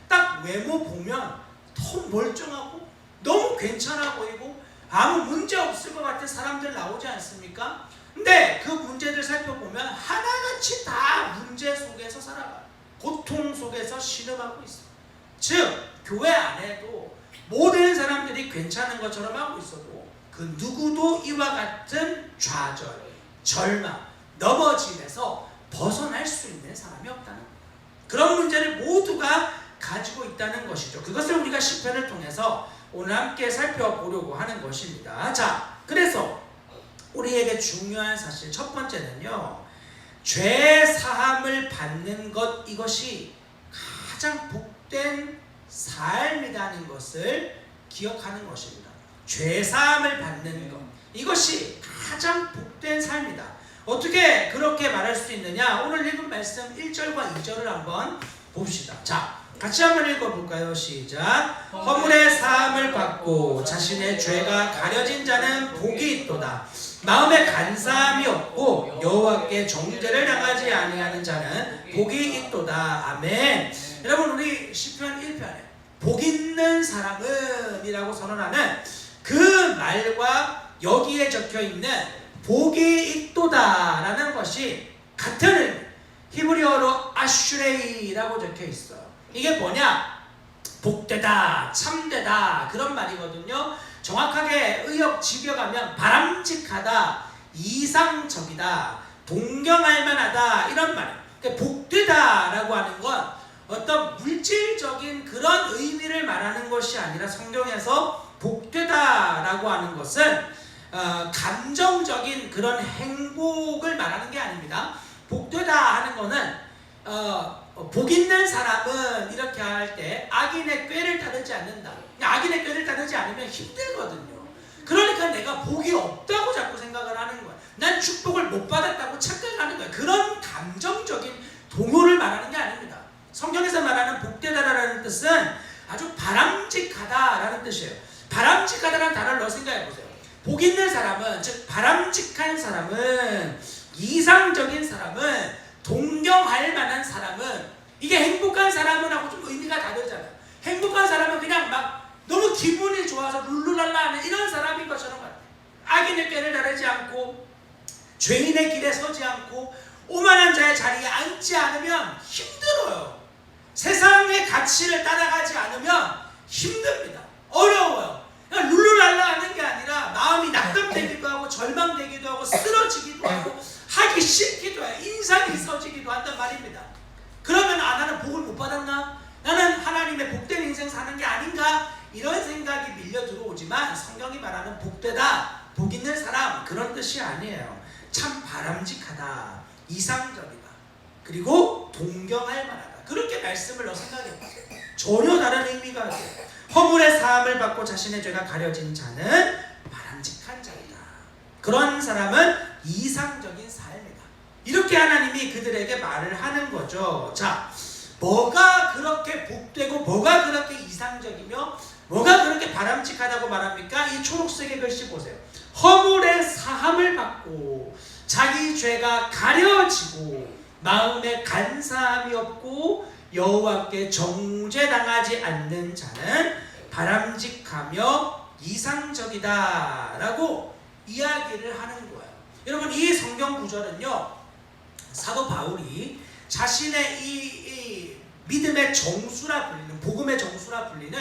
딱 외모 보면 너무 멀쩡하고 너무 괜찮아 보이고 아무 문제 없을 것 같은 사람들 나오지 않습니까? 근데 그 문제들 살펴보면 하나같이 다 문제 속에서 살아가요. 고통 속에서 신음하고 있어요. 즉 교회 안에도 모든 사람들이 괜찮은 것처럼 하고 있어도 그 누구도 이와 같은 좌절, 절망, 넘어짐에서 벗어날 수 있는 사람이 없다는 거예요. 그런 문제를 모두가 가지고 있다는 것이죠. 그것을 우리가 시편을 통해서 오늘 함께 살펴보려고 하는 것입니다. 자, 그래서 우리에게 중요한 사실 첫 번째는요, 죄 사함을 받는 것, 이것이 가장 복된 삶이라는 것을 기억하는 것입니다. 죄 사함을 받는 것, 이것이 가장 복된 삶이다. 어떻게 그렇게 말할 수 있느냐? 오늘 읽은 말씀 1절과 2절을 한번 봅시다. 자, 같이 한번 읽어볼까요? 시작. 허물의 사함을 받고 자신의 죄가 가려진 자는 복이 있도다. 마음에 간사함이 없고 여호와께 정죄를 당하지 아니하는 자는 복이 있도다. 아멘. 여러분, 우리 시편 1편에 복 있는 사람은 이라고 선언하는 그 말과 여기에 적혀있는 복이 있도다 라는 것이 같은 히브리어로 아슈레이라고 적혀있어요. 이게 뭐냐? 복되다, 참되다, 그런 말이거든요. 정확하게 의역 직역하면 바람직하다, 이상적이다, 동경할 만하다, 이런 말이에요. 그러니까 복되다라고 하는 건 어떤 물질적인 그런 의미를 말하는 것이 아니라, 성경에서 복되다라고 하는 것은 감정적인 그런 행복을 말하는 게 아닙니다. 복되다 하는 거는 복 있는 사람은 이렇게 할 때 악인의 꾀를 따르지 않는다. 악인의 꾀를 따르지 않으면 힘들거든요. 그러니까 내가 복이 없다고 자꾸 생각을 하는 거야. 난 축복을 못 받았다고 착각하는 거야. 그런 감정적인 동요를 말하는 게 아닙니다. 성경에서 말하는 복되다라는 뜻은 아주 바람직하다라는 뜻이에요. 바람직하다라는 단어를 넣어 생각해 보세요. 복 있는 사람은, 즉 바람직한 사람은, 이상적인 사람은 동경할 만한 사람은, 이게 행복한 사람은하고 좀 의미가 다르잖아요. 행복한 사람은 그냥 막 너무 기분이 좋아서 룰루랄라 하는 이런 사람인 것처럼 같아요. 악인의 꾀를 따르지 않고 죄인의 길에 서지 않고 오만한 자의 자리에 앉지 않으면 힘들어요. 세상의 가치를 따라가지 않으면 힘듭니다. 어려워요. 그러니까 룰루랄라 하는 게 아니라 마음이 낙담되기도 하고 절망되기도 하고 쓰러지기도 하고 하기 싫기도 해요. 인상이 써지기도 한단 말입니다. 그러면 나는 복을 못 받았나? 나는 하나님의 복된 인생 사는 게 아닌가? 이런 생각이 밀려 들어오지만 성경이 말하는 복되다, 복 있는 사람, 그런 뜻이 아니에요. 참 바람직하다, 이상적이다, 그리고 동경할 만하다, 그렇게 말씀을 생각해보세요. 전혀 다른 의미가 돼요. 허물의 사함을 받고 자신의 죄가 가려진 자는 바람직한 자이다. 그런 사람은 이상적인 삶이다. 이렇게 하나님이 그들에게 말을 하는 거죠. 자, 뭐가 그렇게 복되고 뭐가 그렇게 이상적이며 뭐가 그렇게 바람직하다고 말합니까? 이 초록색의 글씨 보세요. 허물의 사함을 받고 자기 죄가 가려지고 마음에 간사함이 없고 여호와께 정죄당하지 않는 자는 바람직하며 이상적이다 라고 이야기를 하는 거예요. 여러분, 이 성경 구절은요, 사도 바울이 자신의 이 믿음의 정수라 불리는, 복음의 정수라 불리는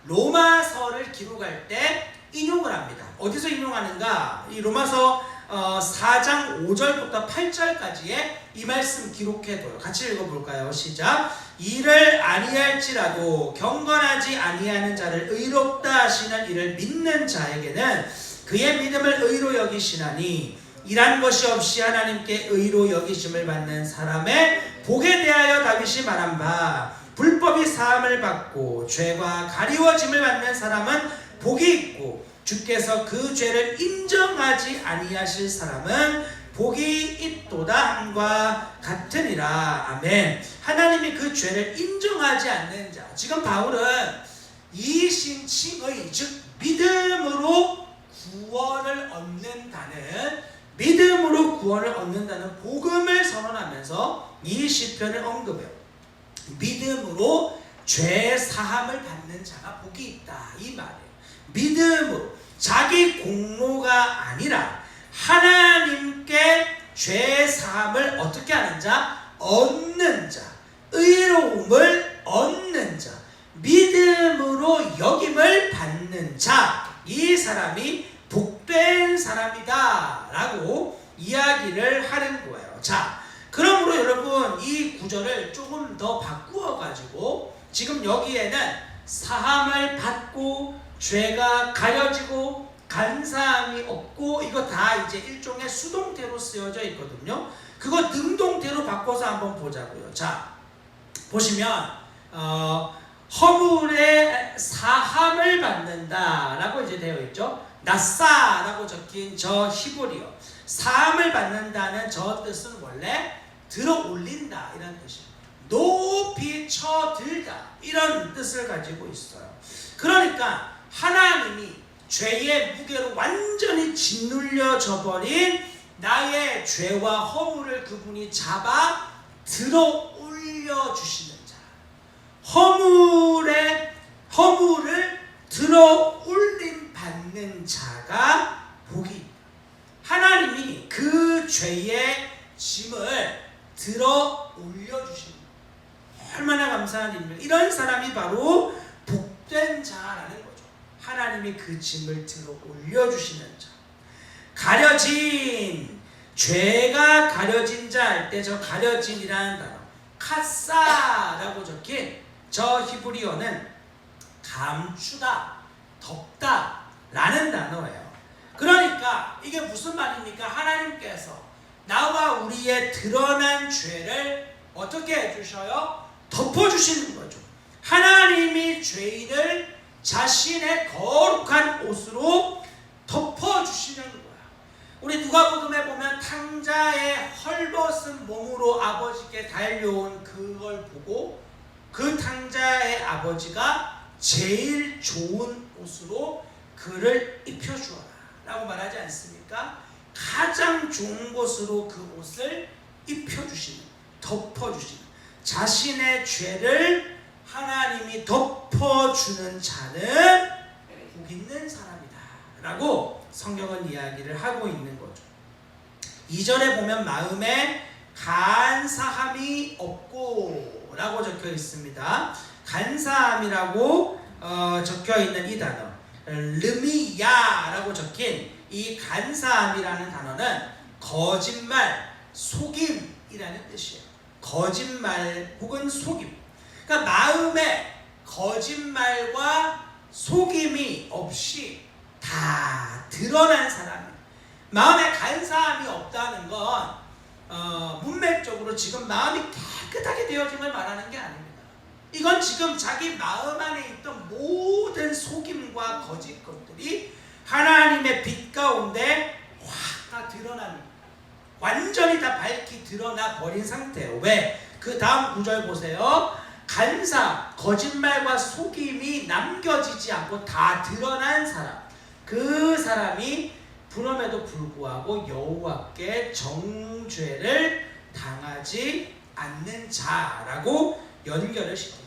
로마서를 기록할 때 인용을 합니다. 어디서 인용하는가? 이 로마서 4장 5절부터 8절까지의 이 말씀 기록해둬요. 같이 읽어볼까요? 시작. 이를 아니할지라도 경건하지 아니하는 자를 의롭다 하시는 이를 믿는 자에게는 그의 믿음을 의로 여기시나니 이란 것이 없이 하나님께 의로 여기심을 받는 사람의 복에 대하여 다윗이 말한 바, 불법이 사함을 받고 죄가 가리워짐을 받는 사람은 복이 있고 주께서 그 죄를 인정하지 아니하실 사람은 복이 있도다 함과 같으니라. 아멘. 하나님이 그 죄를 인정하지 않는 자, 지금 바울은 이신칭의, 즉 믿음으로 구원을 얻는다는 복음을 선언하면서 이 시편을 언급해요. 믿음으로 죄 사함을 받는 자가 복이 있다, 이 말이에요. 믿음으로, 자기 공로가 아니라 하나님께 죄 사함을 어떻게 하는 자? 얻는 자, 의로움을 얻는 자, 믿음으로 여김을 받는 자, 이 사람이 복된 사람이다 라고 이야기를 하는 거예요. 자, 그러므로 여러분, 이 구절을 조금 더 바꾸어 가지고 지금 여기에는 사함을 받고 죄가 가려지고 간사함이 없고, 이거 다 이제 일종의 수동태로 쓰여져 있거든요. 그거 능동태로 바꿔서 한번 보자고요. 자, 보시면 허물의 사함을 받는다 라고 이제 되어 있죠. 나사라고 적힌 저 히브리어, 사함을 받는다는 저 뜻은 원래 들어 올린다 이런 뜻이에요. 높이 쳐들다 이런 뜻을 가지고 있어요. 그러니까 하나님이 죄의 무게로 완전히 짓눌려져 버린 나의 죄와 허물을 그분이 잡아 들어 올려주시는 자, 허물을 들어 올림 받는 자가 복이 있다. 하나님이 그 죄의 짐을 들어 올려주십니다. 얼마나 감사한 일입니까? 이런 사람이 바로 복된 자라는 거죠. 하나님이 그 짐을 들어 올려주시는 자. 가려진, 죄가 가려진 자 할 때 저 가려진이라는 단어, 카사라고 적힌 저 히브리어는 감추다, 덮다 라는 단어예요. 그러니까 이게 무슨 말입니까? 하나님께서 나와 우리의 드러난 죄를 어떻게 해주셔요? 덮어주시는 거죠. 하나님이 죄인을 자신의 거룩한 옷으로 덮어주시는 거야. 우리 누가복음에 보면 탕자의 헐벗은 몸으로 아버지께 달려온 그걸 보고 그 탕자의 아버지가 제일 좋은 옷으로 그를 입혀주어라 라고 말하지 않습니까? 가장 좋은 것으로 그 옷을 입혀주시는, 덮어주시는, 자신의 죄를 하나님이 덮어주는 자는 복 있는 사람이다 라고 성경은 이야기를 하고 있는 거죠. 2절에 보면 마음에 간사함이 없고 라고 적혀 있습니다. 간사함이라고 적혀 있는 이 단어, 르미야라고 적힌 이 간사함이라는 단어는 거짓말, 속임이라는 뜻이에요. 거짓말 혹은 속임. 그러니까 마음에 거짓말과 속임이 없이 다 드러난 사람이에요. 마음에 간사함이 없다는 건 문맥적으로 지금 마음이 깨끗하게 되어짐을 말하는 게 아닙니다. 이건 지금 자기 마음 안에 있던 모든 속임과 거짓 것들이 하나님의 빛 가운데 확 다 드러나는, 완전히 다 밝히 드러나 버린 상태예요. 왜? 그 다음 구절 보세요. 간사, 거짓말과 속임이 남겨지지 않고 다 드러난 사람, 그 사람이 그럼에도 불구하고 여호와께 정죄를 당하지 않는 자라고 연결을 시키죠.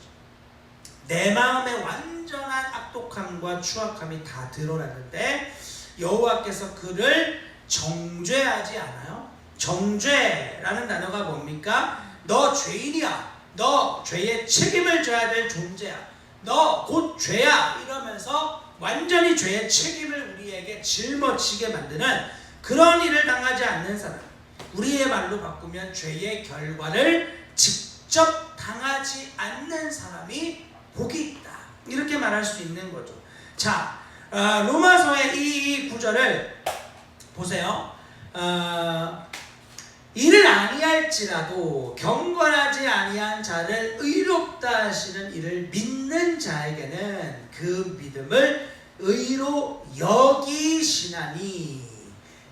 내 마음의 완전한 악독함과 추악함이 다 드러났는데 여호와께서 그를 정죄하지 않아요. 정죄라는 단어가 뭡니까? 너 죄인이야. 너 죄의 책임을 져야 될 존재야. 너 곧 죄야. 이러면서 완전히 죄의 책임을 우리에게 짊어지게 만드는 그런 일을 당하지 않는 사람, 우리의 말로 바꾸면 죄의 결과를 직접 당하지 않는 사람이 복이 있다, 이렇게 말할 수 있는 거죠. 자, 로마서의 이 구절을 보세요. 이를 아니할지라도 경건하지 아니한 자를 의롭다 하시는 이를 믿는 자에게는 그 믿음을 의로 여기시나니,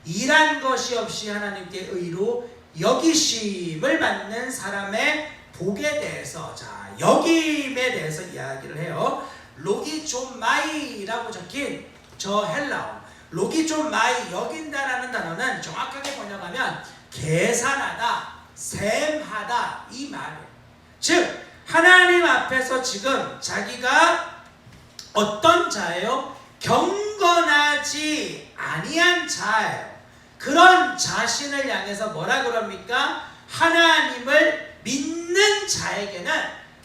일한 것이 없이 하나님께 의로 여기심을 받는 사람의 복에 대해서, 자, 여김에 대해서 이야기를 해요. 로기존마이라고 적힌 저 헬라어, 로기존마이, 여긴다라는 단어는 정확하게 번역하면 계산하다, 셈하다, 이 말이에요. 즉 하나님 앞에서 지금 자기가 어떤 자예요? 경건하지 아니한 자예요. 그런 자신을 향해서 뭐라 그럽니까? 하나님을 믿는 자에게는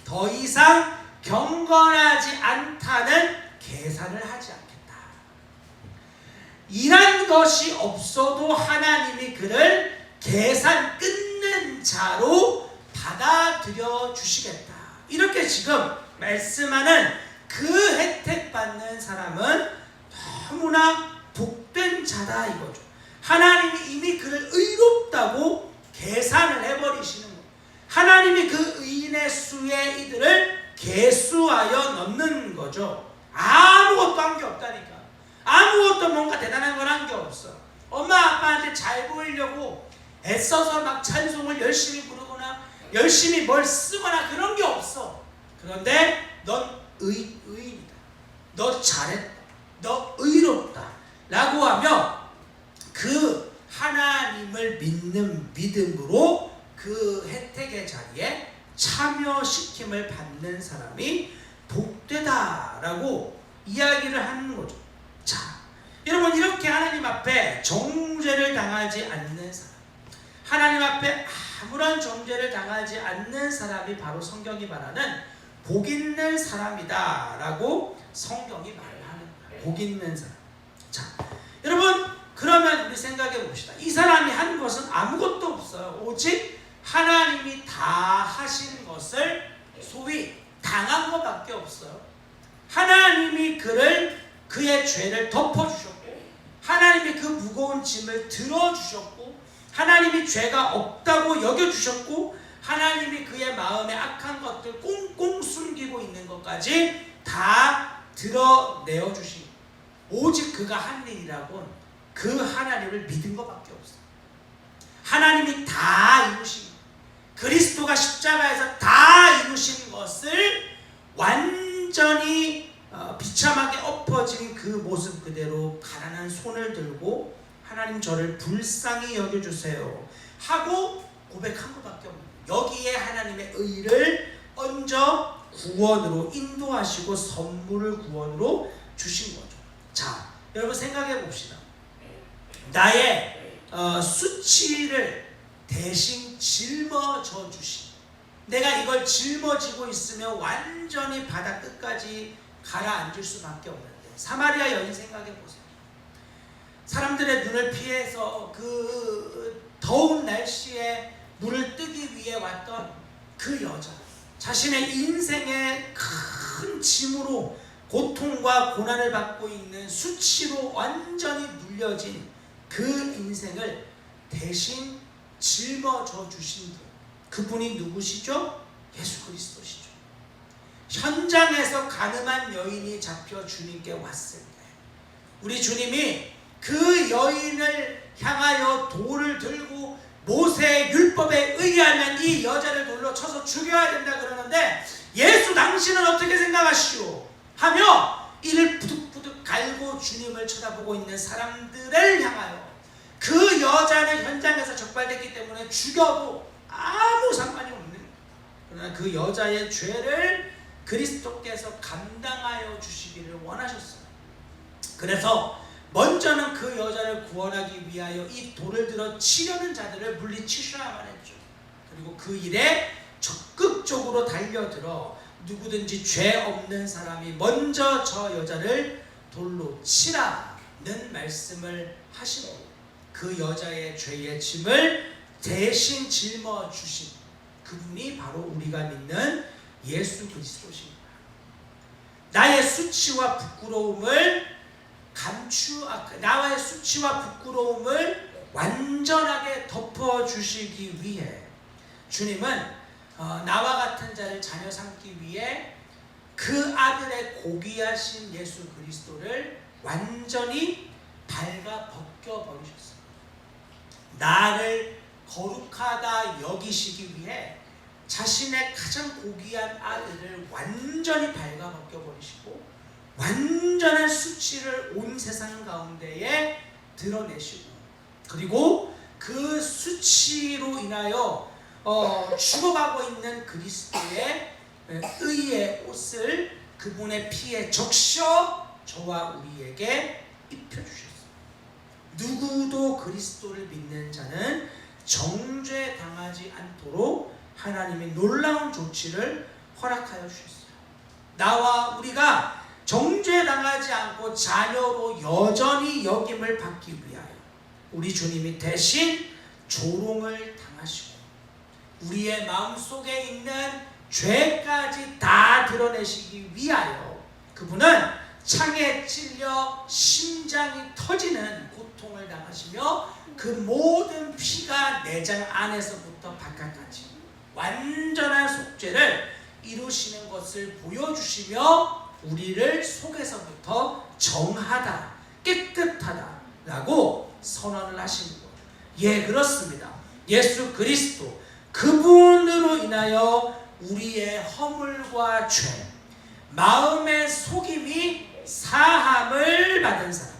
더 이상 경건하지 않다는 계산을 하지 않겠다. 일한 것이 없어도 하나님이 그를 계산 끊는 자로 받아들여 주시겠다, 이렇게 지금 말씀하는 그 혜택 받는 사람은 너무나 복된 자다 이거죠. 하나님이 이미 그를 의롭다고 계산을 해버리시는 거예요. 하나님이 그 의인의 수에 이들을 계수하여 넣는 거죠. 아무것도 한 게 없다니까. 아무것도 뭔가 대단한 건 한 게 없어. 엄마 아빠한테 잘 보이려고 애써서 막 찬송을 열심히 부르거나 열심히 뭘 쓰거나 그런 게 없어. 그런데 넌 의인이다. 너 잘했다. 너 의롭다. 라고 하며 그 하나님을 믿는 믿음으로 그 혜택의 자리에 참여시킴을 받는 사람이 복되다라고 이야기를 하는 거죠. 자, 여러분, 이렇게 하나님 앞에 정죄를 당하지 않는 사람, 하나님 앞에 아무런 정죄를 당하지 않는 사람이 바로 성경이 말하는 복 있는 사람이다 라고 성경이 말하는 거예요. 복 있는 사람. 자, 여러분, 그러면 우리 생각해 봅시다. 이 사람이 한 것은 아무것도 없어요. 오직 하나님이 다 하신 것을 소위 당한 것밖에 없어요. 하나님이 그의 죄를 덮어주셨고, 하나님이 그 무거운 짐을 들어주셨고, 하나님이 죄가 없다고 여겨주셨고, 하나님이 그의 마음에 악한 것들 꽁꽁 숨기고 있는 것까지 다 드러내어 주신, 오직 그가 한 일이라곤 그 하나님을 믿은 것밖에 없어요. 하나님이 다 이루신, 그리스도가 십자가에서 다 이루신 것을 완전히 비참하게 엎어진 그 모습 그대로 가난한 손을 들고 하나님 저를 불쌍히 여겨주세요 하고 고백한 것밖에 없는 거예요. 여기에 하나님의 의를 얹어 구원으로 인도하시고 선물을 구원으로 주신 거죠. 자, 여러분 생각해 봅시다. 나의 수치를 대신 짊어져 주신, 내가 이걸 짊어지고 있으면 완전히 바다 끝까지 가라앉을 수밖에 없는데, 사마리아 여인 생각해 보세요. 사람들의 눈을 피해서 그 더운 날씨에 물을 뜨기 위해 왔던 그 여자, 자신의 인생의 큰 짐으로 고통과 고난을 받고 있는 수치로 완전히 눌려진 그 인생을 대신 짊어져 주신 분, 그분이 누구시죠? 예수 그리스도시죠. 현장에서 가늠한 여인이 잡혀 주님께 왔을 때 우리 주님이 그 여인을 향하여 돌을 들고 모세의 율법에 의하면 이 여자를 돌로 쳐서 죽여야 된다 그러는데, 예수 당신은 어떻게 생각하시오? 하며 이를 부득부득 갈고 주님을 쳐다보고 있는 사람들을 향하여, 그 여자는 현장에서 적발됐기 때문에 죽여도 아무 상관이 없는, 그러나 그 여자의 죄를 그리스도께서 감당하여 주시기를 원하셨어요. 그래서 먼저는 그 여자를 구원하기 위하여 이 돌을 들어 치려는 자들을 물리치셔야만 했죠. 그리고 그 일에 적극적으로 달려들어 누구든지 죄 없는 사람이 먼저 저 여자를 돌로 치라는 말씀을 하시고, 그 여자의 죄의 짐을 대신 짊어주신 그분이 바로 우리가 믿는 예수 그리스도십니다. 나의 수치와 부끄러움을 나의 수치와 부끄러움을 완전하게 덮어주시기 위해 주님은 나와 같은 자를 자녀 삼기 위해 그 아들의 고귀하신 예수 그리스도를 완전히 발가 벗겨버리셨습니다. 나를 거룩하다 여기시기 위해 자신의 가장 고귀한 아들을 완전히 발가 벗겨버리시고 완전한 수치를 온 세상 가운데에 드러내시고, 그리고 그 수치로 인하여 죽어가고 있는 그리스도의 의의 옷을 그분의 피에 적셔 저와 우리에게 입혀주셨습니다. 누구도 그리스도를 믿는 자는 정죄당하지 않도록 하나님이 놀라운 조치를 허락하여 주셨어요. 나와 우리가 정죄당하지 않고 자녀로 여전히 여김을 받기 위하여 우리 주님이 대신 조롱을 당하시고 우리의 마음속에 있는 죄까지 다 드러내시기 위하여 그분은 창에 찔려 심장이 터지는 고통을 당하시며 그 모든 피가 내장 안에서부터 바깥까지 완전한 속죄를 이루시는 것을 보여주시며 우리를 속에서부터 정하다, 깨끗하다 라고 선언을 하시는 거예요. 예, 그렇습니다. 예수 그리스도 그분으로 인하여 우리의 허물과 죄, 마음의 속임이 사함을 받은 사람,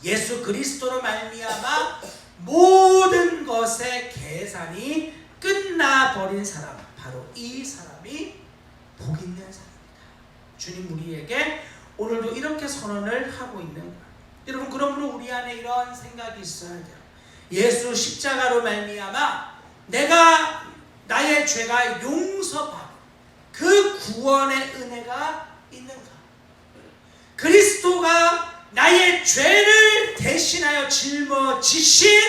예수 그리스도로 말미암아 모든 것의 계산이 끝나버린 사람, 바로 이 사람이 복 있는 사람입니다. 주님 우리에게 오늘도 이렇게 선언을 하고 있는 거예요. 여러분, 그러므로 우리 안에 이런 생각이 있어야 돼요. 예수 십자가로 말미암아 내가 나의 죄가 용서받고 그 구원의 은혜가 있는가? 그리스도가 나의 죄를 대신하여 짊어지신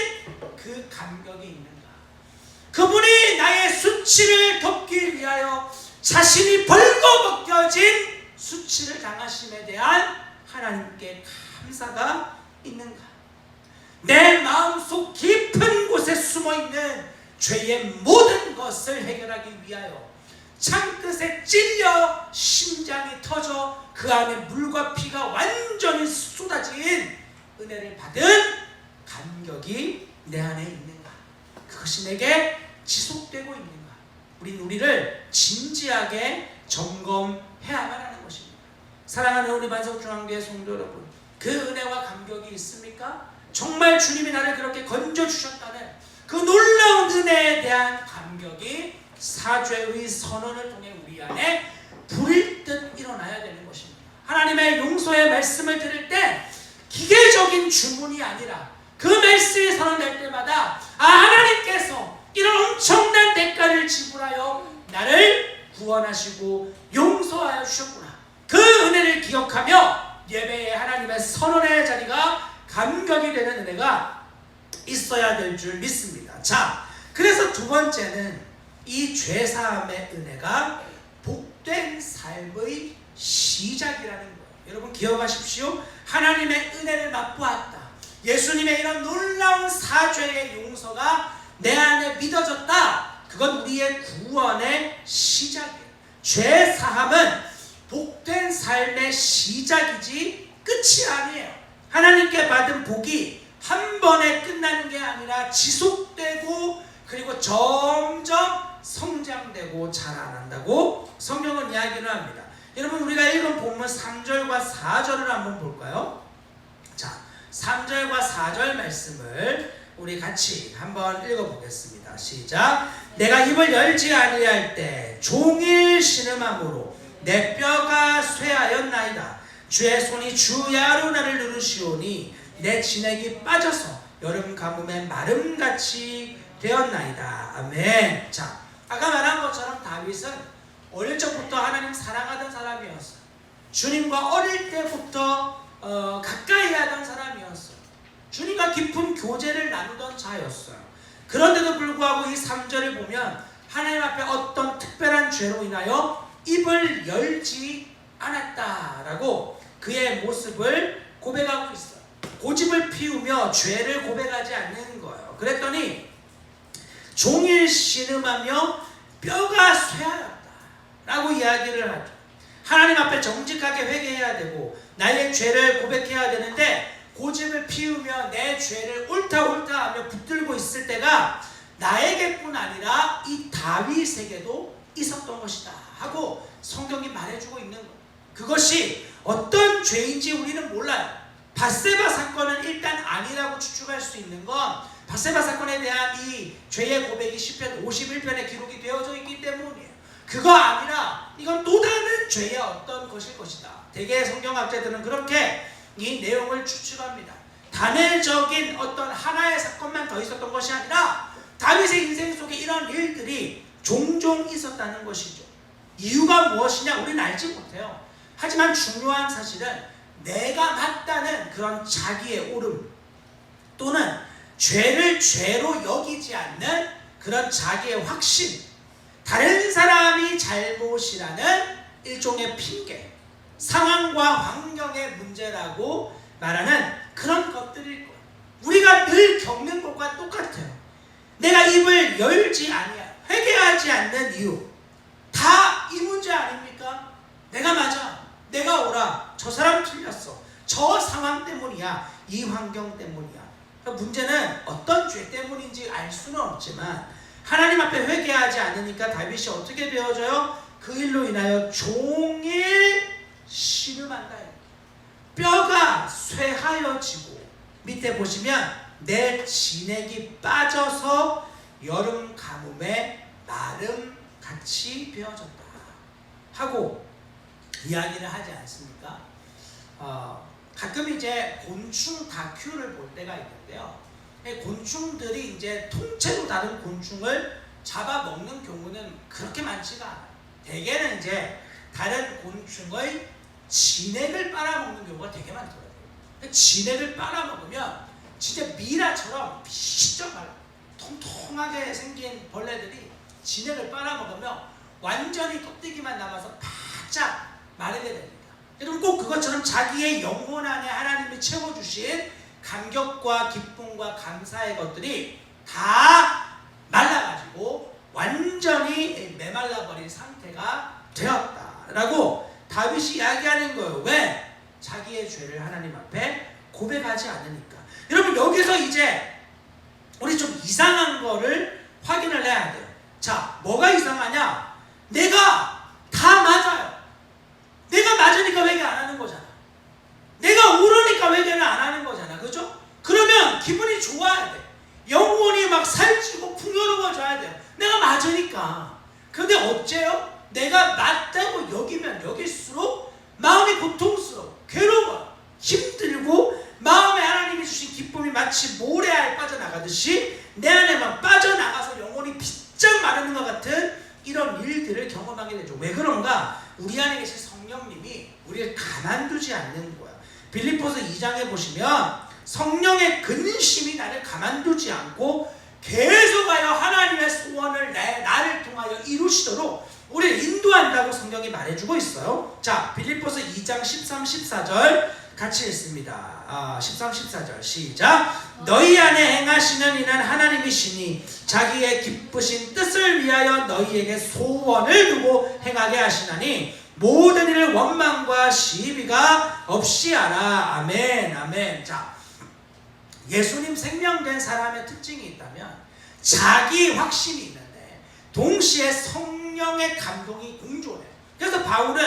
그 감격이 있는가? 그분이 나의 수치를 덮기 위하여 자신이 벌거벗겨진 수치를 당하심에 대한 하나님께 감사가 있는가? 내 마음속 깊은 곳에 숨어있는 죄의 모든 것을 해결하기 위하여 창끝에 찔려 심장이 터져 그 안에 물과 피가 완전히 쏟아진 은혜를 받은 감격이 내 안에 있는가? 그것이 내게 지속되고 있는가? 우리를 진지하게 점검해야만 하는 것입니다. 사랑하는 우리 만석중앙교회 성도 여러분, 그 은혜와 감격이 있습니까? 정말 주님이 나를 그렇게 건져주셨다는 그 놀라운 은혜에 대한 감격이 사죄의 선언을 통해 우리 안에 불일 듯 일어나야 되는 것입니다. 하나님의 용서의 말씀을 들을 때 기계적인 주문이 아니라 그 말씀이 선언될 때마다 하나님께서 이런 엄청난 대가를 지불하여 나를 구원하시고 용서하여 주셨구나. 그 은혜를 기억하며 예배에 하나님의 선언의 자리가 감격이 되는 은혜가 있어야 될 줄 믿습니다. 자, 그래서 두 번째는 이 죄사함의 은혜가 복된 삶의 시작이라는 거예요. 여러분 기억하십시오. 하나님의 은혜를 맛보았다. 예수님의 이런 놀라운 사죄의 용서가 내 안에 믿어졌다. 그건 우리의 구원의 시작이에요. 죄사함은 복된 삶의 시작이지 끝이 아니에요. 하나님께 받은 복이 한 번에 끝나는 게 아니라 지속되고 그리고 점점 성장되고 자라난다고 성경은 이야기를 합니다. 여러분 우리가 읽은 본문 3절과 4절을 한번 볼까요? 자, 3절과 4절 말씀을 우리 같이 한번 읽어보겠습니다. 시작. 내가 입을 열지 아니할 때 종일 신음함으로 내 뼈가 쇠하였나이다. 주의 손이 주야로 나를 누르시오니 내 진액이 빠져서 여름 가뭄에 마름같이 되었나이다. 아멘. 자, 아까 말한 것처럼 다윗은 어릴 적부터 하나님 사랑하던 사람이었어요. 주님과 어릴 때부터 가까이 하던 사람이었어요. 주님과 깊은 교제를 나누던 자였어요. 그런데도 불구하고 이 3절을 보면 하나님 앞에 어떤 특별한 죄로 인하여 입을 열지 않았다라고 그의 모습을 고백하고 있어요. 고집을 피우며 죄를 고백하지 않는 거예요. 그랬더니 종일 신음하며 뼈가 쇠하였다라고 이야기를 하죠. 하나님 앞에 정직하게 회개해야 되고 나의 죄를 고백해야 되는데 고집을 피우며 내 죄를 옳다 하며 붙들고 있을 때가 나에게뿐 아니라 이 다윗에게도 있었던 것이다 하고 성경이 말해주고 있는 거예요. 그것이 어떤 죄인지 우리는 몰라요. 밧세바 사건은 일단 아니라고 추측할 수 있는 건 밧세바 사건에 대한 이 죄의 고백이 시편 51편에 기록이 되어져 있기 때문이에요. 그거 아니라 이건 또 다른 죄의 어떤 것일 것이다. 대개 성경학자들은 그렇게 이 내용을 추측합니다. 단회적인 어떤 하나의 사건만 더 있었던 것이 아니라 다윗의 인생 속에 이런 일들이 종종 있었다는 것이죠. 이유가 무엇이냐 우리는 알지 못해요. 하지만 중요한 사실은 내가 맞다는 그런 자기의 옳음 또는 죄를 죄로 여기지 않는 그런 자기의 확신, 다른 사람이 잘못이라는 일종의 핑계, 상황과 환경의 문제라고 말하는 그런 것들일 거예요. 우리가 늘 겪는 것과 똑같아요. 내가 입을 열지 아니야, 회개하지 않는 이유 다 이 문제 아닙니까? 내가 맞아, 내가 옳아, 저 사람 틀렸어, 저 상황 때문이야, 이 환경 때문이야. 문제는 어떤 죄 때문인지 알 수는 없지만 하나님 앞에 회개하지 않으니까 다윗이 어떻게 되어져요? 그 일로 인하여 종일 신음한다. 뼈가 쇠하여지고 밑에 보시면 내 진액이 빠져서 여름 가뭄에 마름같이 되어졌다 하고 이야기를 하지 않습니까? 가끔 이제 곤충 다큐를 볼 때가 있는데요. 곤충들이 이제 통째로 다른 곤충을 잡아먹는 경우는 그렇게 많지가 않아요. 대개는 이제 다른 곤충의 진액을 빨아먹는 경우가 되게 많더라고요. 진액을 빨아먹으면 진짜 미라처럼 비쩍 통통하게 생긴 벌레들이 진액을 빨아먹으면 완전히 껍데기만 남아서 바짝 마르게 됩니다. 여러분 꼭 그것처럼 자기의 영혼 안에 하나님이 채워주신 감격과 기쁨과 감사의 것들이 다 말라가지고 완전히 메말라버린 상태가 되었다라고 다윗이 이야기하는 거예요. 왜? 자기의 죄를 하나님 앞에 고백하지 않으니까. 여러분 여기서 이제 우리 좀 이상한 거를 확인을 해야 돼요. 자, 뭐가 이상하냐? 내가 다 맞아요. 내가 맞으니까 회개 안 하는 거잖아. 내가 옳으니까 회개를 안 하는 거잖아. 그죠? 그러면 기분이 좋아야 돼. 영혼이 막 살찌 인정해줘야 돼요. 내가 맞으니까. 근데 어째요? 내가 맞다고 여기면 여길수록 마음이 고통스러워, 괴로워, 힘들고 마음에 하나님이 주신 기쁨이 마치 모래알 빠져나가듯이 내 안에만 빠져나가서 영혼이 빗장 마르는 것 같은 이런 일들을 경험하게 되죠. 왜 그런가? 우리 안에 계신 성령님이 우리를 가만두지 않는 거야. 빌립보서 2장에 보시면 성령의 근심이 나를 가만두지 않고 계속하여 하나님의 소원을 나를 통하여 이루시도록 우리를 인도한다고 성경이 말해주고 있어요. 자, 빌립보서 2장 13, 14절 같이 읽습니다. 13, 14절 시작. 너희 안에 행하시는 이는 하나님이시니 자기의 기쁘신 뜻을 위하여 너희에게 소원을 두고 행하게 하시나니 모든 일을 원망과 시비가 없이 하라. 아멘, 아멘. 자, 예수님 생명된 사람의 특징이 있다면 자기 확신이 있는데 동시에 성령의 감동이 공존해. 그래서 바울은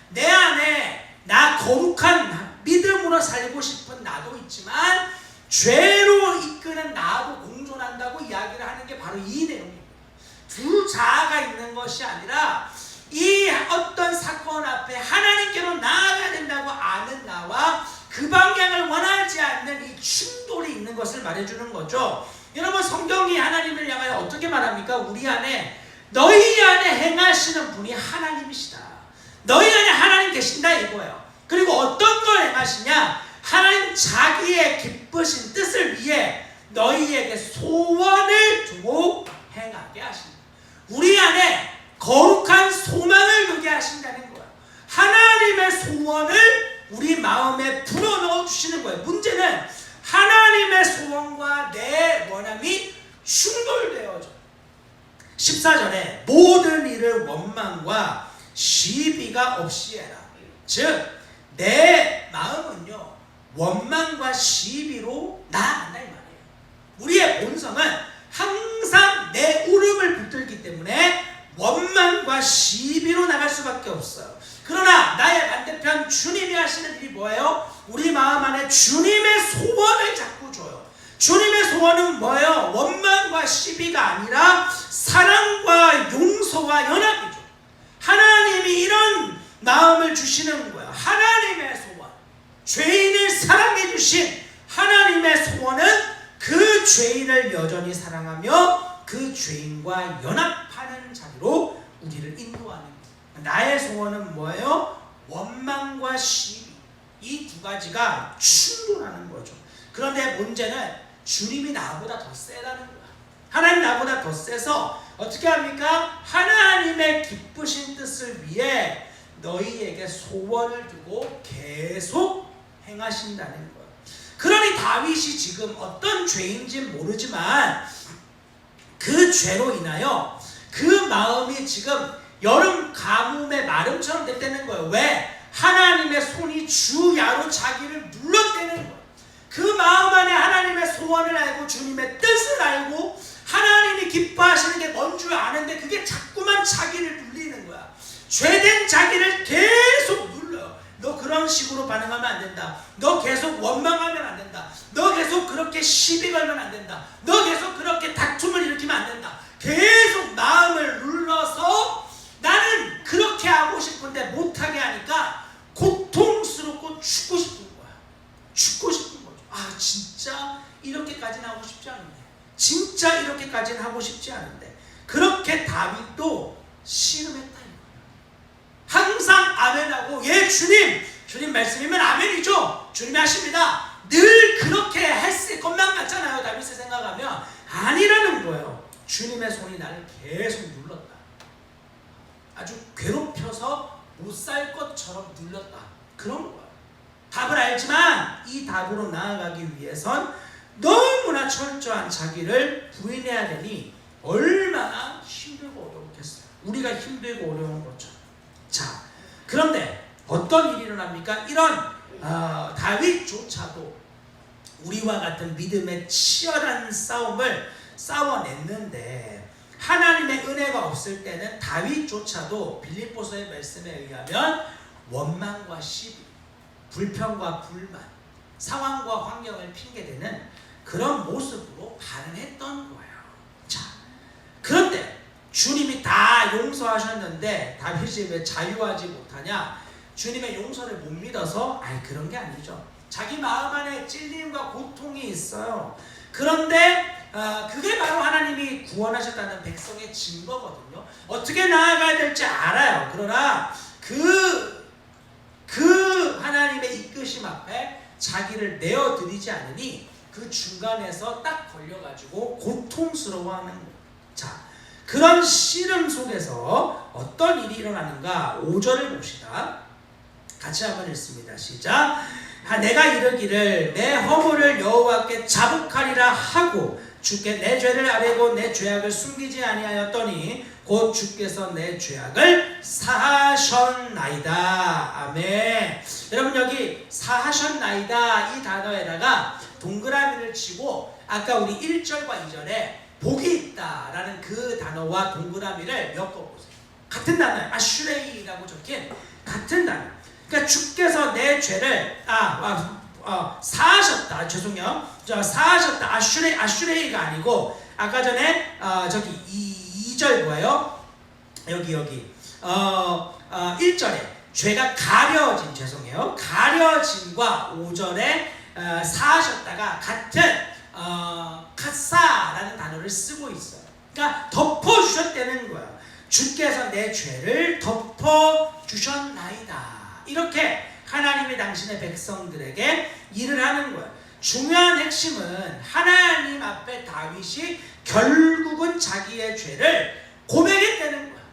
내 안에 나 거룩한 믿음으로 살고 싶은 나도 있지만 죄로 이끄는 나도 공존한다고 이야기를 하는 게 바로 이 내용입니다. 두 자아가 있는 것이 아니라 이 어떤 사건 앞에 하나님께로 나아가야 된다고 아는 나와 그 방향을 원하지 않는 이 충돌이 있는 것을 말해주는 거죠. 여러분, 성경이 하나님을 향하여 어떻게 말합니까? 우리 안에 너희 안에 행하시는 분이 하나님이시다. 너희 안에 하나님 계신다 이거예요. 그리고 어떤 걸 행하시냐? 하나님 자기의 기쁘신 뜻을 위해 너희에게 소원을 두고 행하게 하신다. 우리 안에 거룩한 소망을 두게 하신다는 거예요. 하나님의 소원을 우리 마음에 불어넣어 주시는 거예요. 문제는 하나님의 소원과 내 원함이 충돌되어져. 14절에 모든 일을 원망과 시비가 없이 해라. 즉 내 마음은요 원망과 시비로 나아간다 이 말이에요. 우리의 본성은 항상 내 울음을 붙들기 때문에 원망과 시비로 나갈 수밖에 없어요. 그러나 나의 반대편 주님이 하시는 일이 뭐예요? 우리 마음 안에 주님의 소원을 자꾸 줘요. 주님의 소원은 뭐예요? 원망과 시비가 아니라 사랑과 용서와 연합이죠. 하나님이 이런 마음을 주시는 거예요. 하나님의 소원, 죄인을 사랑해 주신 하나님의 소원은 그 죄인을 여전히 사랑하며 그 죄인과 연합하는 자리로 우리를 인도하는 거예요. 나의 소원은 뭐예요? 원망과 시비, 이 두 가지가 충돌하는 거죠. 그런데 문제는 주님이 나보다 더 세다는 거야. 하나님 나보다 더 세서 어떻게 합니까? 하나님의 기쁘신 뜻을 위해 너희에게 소원을 두고 계속 행하신다는 거예요. 그러니 다윗이 지금 어떤 죄인지는 모르지만 그 죄로 인하여 그 마음이 지금 여름 가뭄의 마름처럼 됐다는 거예요. 왜? 하나님의 손이 주야로 자기를 눌러대는 거예요. 그 마음 안에 하나님의 소원을 알고 주님의 뜻을 알고 하나님이 기뻐하시는 게 뭔 줄 아는데 그게 자꾸만 자기를 눌리는 거야. 죄된 자기를 계속 눌러요. 너 그런 식으로 반응하면 안 된다. 너 계속 원망하면 안 된다. 너 계속 그렇게 시비 걸면 안 된다. 너 계속 그렇게 다툼을 일으키면 안 된다. 계속 마음을 눌러서 나는 그렇게 하고 싶은데 못하게 하니까 고통스럽고 죽고 싶은 거야. 죽고 싶은 거죠. 아, 진짜 이렇게까지는 하고 싶지 않은데, 진짜 이렇게까지는 하고 싶지 않은데, 그렇게 다윗도 씨름했다. 항상 아멘하고, 예 주님 말씀이면 아멘이죠. 주님이 하십니다. 늘 그렇게 했을 것만 같잖아요. 다윗을 생각하면 아니라는 거예요. 주님의 손이 나를 계속 눌렀다. 아주 괴롭혀서 못 살 것처럼 눌렀다. 그런 거예요. 답을 알지만 이 답으로 나아가기 위해선 너무나 철저한 자기를 부인해야 되니 얼마나 힘들고 어렵겠어요. 우리가 힘들고 어려운 것처럼. 자, 그런데 어떤 일이 일어납니까? 이런 다윗조차도 우리와 같은 믿음의 치열한 싸움을 싸워냈는데 하나님의 은혜가 없을 때는 다윗조차도 빌립보서의 말씀에 의하면 원망과 시비, 불평과 불만, 상황과 환경을 핑계대는 그런 모습으로 반응했던 거예요. 자, 그 주님이 다 용서하셨는데 다윗이 왜 자유하지 못하냐? 주님의 용서를 못 믿어서? 아니, 그런 게 아니죠. 자기 마음 안에 찔림과 고통이 있어요. 그런데 그게 바로 하나님이 구원하셨다는 백성의 증거거든요. 어떻게 나아가야 될지 알아요. 그러나 그 하나님의 이끄심 앞에 자기를 내어드리지 않으니 그 중간에서 딱 걸려가지고 고통스러워하는 거예요. 자, 그런 씨름 속에서 어떤 일이 일어나는가? 5절을 봅시다. 같이 한번 읽습니다. 시작. 내가 이르기를 내 허물을 여호와께 자복하리라 하고 주께 내 죄를 아뢰고 내 죄악을 숨기지 아니하였더니 곧 주께서 내 죄악을 사하셨나이다. 아멘. 여러분, 여기 사하셨나이다 이 단어에다가 동그라미를 치고 아까 우리 1절과 2절에 복이 있다라는 그 단어와 동그라미를 엮어보세요. 같은 단어예요. 아슈레이라고 적힌 같은 단어. 그러니까 주께서 내 죄를 사하셨다. 죄송해요. 사하셨다. 아슈레이가 아니고 아까 전에 저기 2절 뭐예요? 여기 1절에 죄가 가려진, 죄송해요. 가려진과 5절에 사하셨다가 같은 카사라는 단어를 쓰고 있어요. 그러니까 덮어주셨다는 거예요. 주께서 내 죄를 덮어주셨나이다. 이렇게 하나님이 당신의 백성들에게 일을 하는 거예요. 중요한 핵심은 하나님 앞에 다윗이 결국은 자기의 죄를 고백했다는 거예요.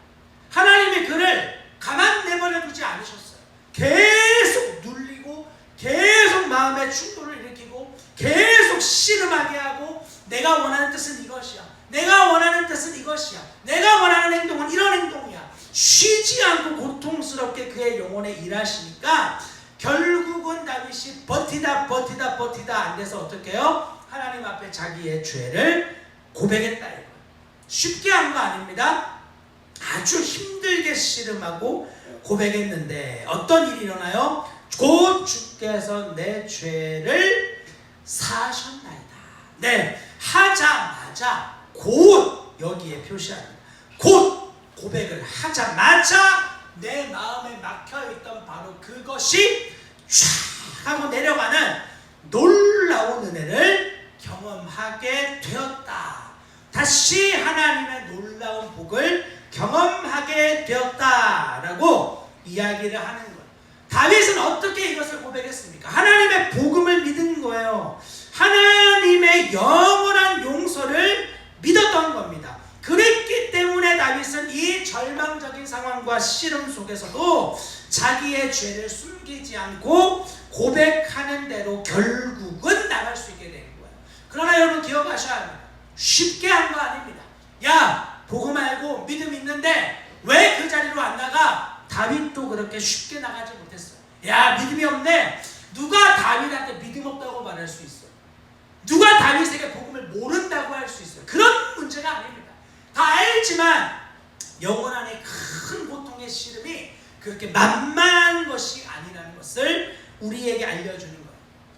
하나님이 그를 가만 내버려 두지 않으셨어요. 계속 눌리고 계속 마음의 충돌을 일으키고 계속 씨름하게 하고 내가 원하는 뜻은 이것이야. 내가 원하는 뜻은 이것이야. 내가 원하는 행동은 이런 행동이야. 쉬지 않고 고통스럽게 그의 영혼에 일하시니까 결국은 다윗이 버티다 안 돼서 어떻게 해요? 하나님 앞에 자기의 죄를 고백했다 이거예요. 쉽게 한 거 아닙니다. 아주 힘들게 씨름하고 고백했는데 어떤 일이 일어나요? 곧 주께서 내 죄를 사하셨나이다. 네, 하자마자 곧 여기에 표시합니다. 곧 고백을 하자마자 내 마음에 막혀있던 바로 그것이 쫙 하고 내려가는 놀라운 은혜를 경험하게 되었다. 다시 하나님의 놀라운 복을 경험하게 되었다라고 이야기를 하는 거예요. 다윗은 어떻게 이것을 고백했습니까? 하나님의 복음을 믿은 거예요. 하나님의 영원한 용서를 믿었던 겁니다. 그랬기 때문에 다윗은 이 절망적인 상황과 씨름 속에서도 자기의 죄를 숨기지 않고 고백하는 대로 결국은 나갈 수 있게 된 거예요. 그러나 여러분 기억하셔야 합니다. 쉽게 한 거 아닙니다. 야, 복음 알고 믿음 있는데 왜 그 자리로 안 나가? 다윗도 그렇게 쉽게 나가지 못했어요. 야, 믿음이 없네. 누가 다윗한테 믿음 없다고 말할 수 있어요? 누가 다윗에게 복음을 모른다고 할 수 있어요? 그런 문제가 아닙니다. 다 알지만 영혼 안에 큰 고통의 씨름이 그렇게 만만한 것이 아니라는 것을 우리에게 알려주는 거예요.